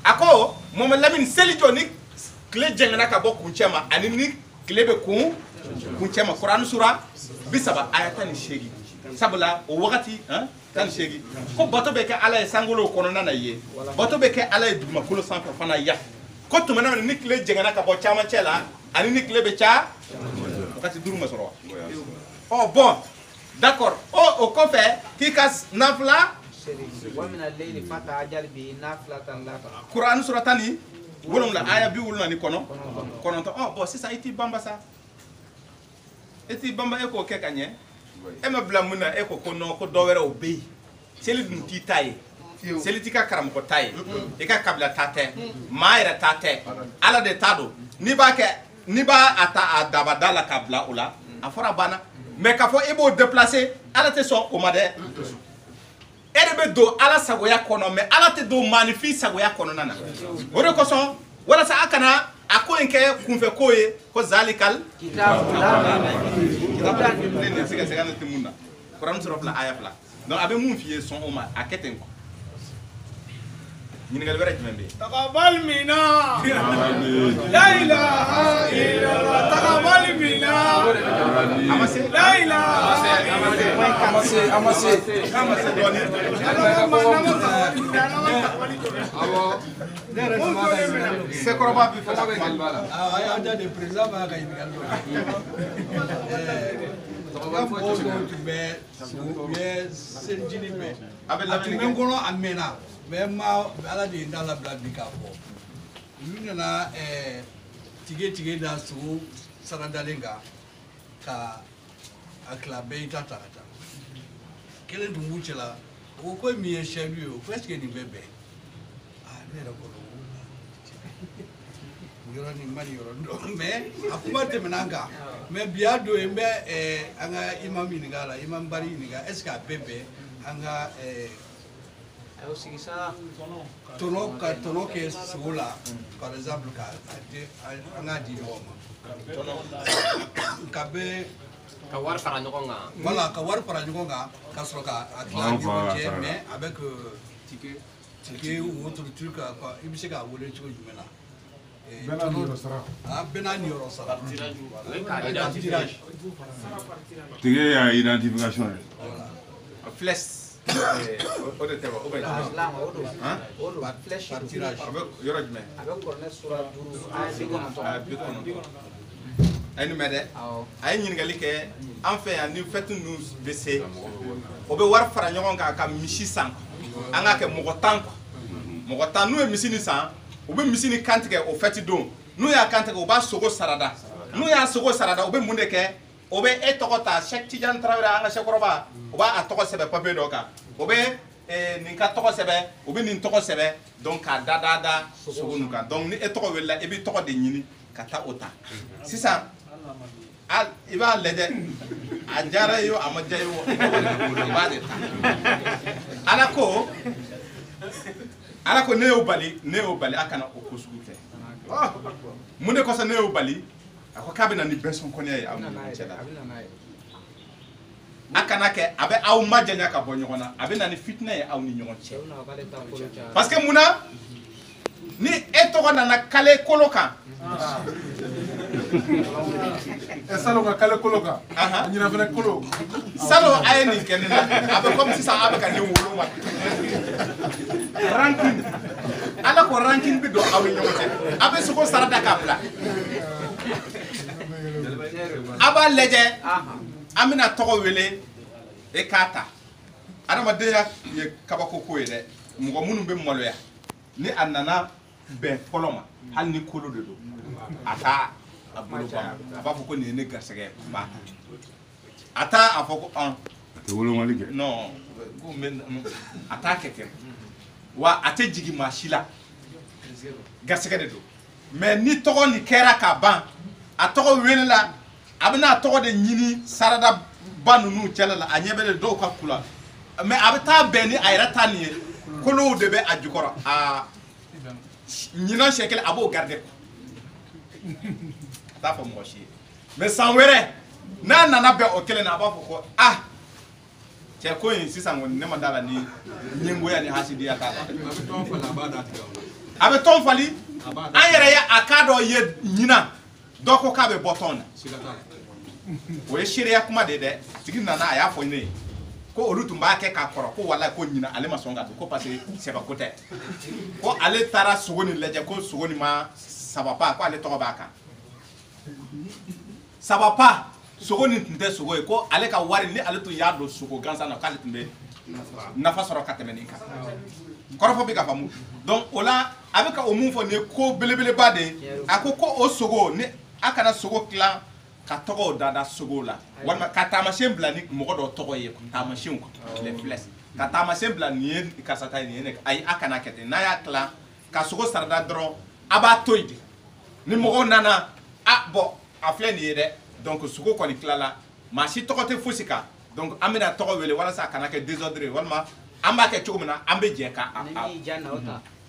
a ko Mamadu Lamini seli jɔ ni tile jɛngɛna ka bɔ kuncɛ ma ani ni tile bɛ kuncɛ ma kuran sura 30 aya 18 sabula o wagati 18 ko bato bɛ kɛ ala ye sankolo kɔnɔna na ye bato bɛ kɛ ala ye dugumakolo sanfɛ fana ya ko tuma na ni tile jɛngɛna ka bɔ camancɛ la ani ni tile bɛ ca wagati 5 ma sɔrɔ wa bon d'accord o kɔfɛ k'i ka nafila ومن الليل فتعجل به نافلة لك Quran suratani wolum la aya bi wulna ni kono to oh bo sisa iti bamba sa iti bamba e ko ke kanye e ma bla muna e ko kono ko do were obe seli dun ti taye seli tika karam ko taye e ka kabla tate maira tate ala de tado ni ba ata adaba dala kabla ula afora bana mais ka fo e bo déplacer ala te so o made Ere do ala sagoya kono me ala te do magnifique sagoya kono nana ore ko son wala sa akana ako enke kunfe koye ko zalikal kitab ne sega sega na timuna Quran sura la aya fla donc abe mun fiye son o ma aketen ko ñi ngal wéré membe taqabbal minna la ilaha illallah taqabbal minna amase la ilaha amase doni c'est quoi ba bi fa aya ada de président ba ga imigal do senjini be amengono amena Memang ala di dalam belakang kapo. Ini na tiga dah suhu sarada lenga ka aklabe ita tarata. Kelen tunggu cela. Oko miye shedu. Oko eske ni bebe. Ah, ni dah kolo. Yoro ni mari yoro ndo. Me aku mate menanga. Me biado embe anga imam ini gala, imam bari ini gala. Eska bebe anga tono ke sula par exemple ka anga di Roma kabe kawar para nyokonga voilà kawar para nyokonga kasroka atla mais avec ticket ou autre truc quoi ibiseka wole chuko jumela benani rosara tigé ya identification flèche o de teba o be islam odo flash tirage avec yoro jme avec corner sura duru ay ni mede ay ñin gali ke en fait ni fetu nous bc o be war fara ñogon ka mishi sank anga ke mo tan nu e misini san o be misini kantike o feti don nu ya kantike o ba sogo sarada nu ya sogo sarada o be munde ke o be e tokota Cheikh Tidiane Traoré anga Chekoroba o ba a toko sebe papier doka o be nin ka toko sebe o be nin toko sebe donc ka dada sogo nuka donc ni e toko wella e bi toko de ñini kata ota sisan al iba lede ajara yo amajayo iba de alako neo bali akana okosuke munde ko sa neo bali ako kabina ni beson konya ya amuna akana ke abe aw majanya ka bo nyona abe na ni fitna ya aw ni nyon che parce que muna ni etoko na kale koloka salo ka kale koloka ni na fene kolo salo ay ni kenina abe comme si ça abe ka ni wolo ma ranking ala ko ranking bi do aw ni nyon che abe su ko sarada ka bla aba leje amina toko wele e kata adama de ya ye kabako ko yede mugo munum be moloya ni anana be foloma hal ni kolo de do ata abulu ba aba foko ni ne garsege ba ata afoko an te wolo mali ke non ko men ata keke wa ate jigi mashila garsege de do mais ni togo ni kera ka ban a togo wele la abina togo de nyini sarada banu nu chelala anyebele do ka kula mais abita beni ayra tani kolo de be ajukoro a nyina shekel abo garde ta fo mo shi mais sans wéré na nana be okele na aba foko che ko yin sisan won ne mandala ni nyingo ya ni hasidi ya ta abe ton fali ayere ya akado ye nyina doko ka be botona we shire ya kuma de tigi nana aya fo ni ko olutumba ke ka koro ko wala ko nyina ale masonga ko parce que c'est pas côté ko ale tara sugoni leje ko sugoni ma sabapa ko ale to baka sabapa sugoni nte sugo ko ale ka wari ni ale to yado sugo gansa na kale tumbe nafa sɔrɔ ka tɛmɛ nin kan kɔrɔfɔ bɛ ka faamu donc o la a bɛ ka o mun fɔ nin ye ko belebeleba de ye a ko o sogo ni a kana sogo tilan ka tɔgɔw da sogo la walima ka taamasiyɛn bila ni mɔgɔ dɔ tɔgɔ ye taamasiyɛnw les flèches ka taamasiyɛn bila nin ye karisa ta ye nin ye ne ayi a kana kɛ ten n'a y'a tilan ka sogo sarada dɔrɔn a b'a to yen de ni mɔgɔw nana bɔn a filɛ nin ye dɛ donc sogo kɔni tilala maa si tɔgɔ tɛ fosi kan donc an bɛna tɔgɔ wele walasa a kana kɛ désordre ye walima an b'a kɛ cogo min na an bɛ jɛ ka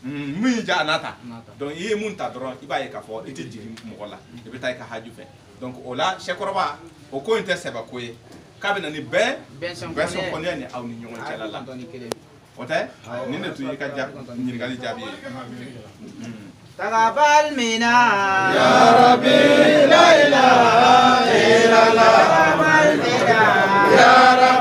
min y'i ja a n'a ta donc i ye mun ta dɔrɔn i b'a ye k'a fɔ i tɛ jigin mɔgɔ la i bɛ taa i ka haju fɛ donc o la sɛkɔrɔba o ko in tɛ sɛbɛ ko ye k'a bɛ na ni bɛnsɔnkɔniya ni aw ni ɲɔgɔn cɛla la o tɛ nin de tun ye i ka ɲininkali jaabi ye. تقبل منا يا ربي لا إله إلا الله. تقبل منا يا ربي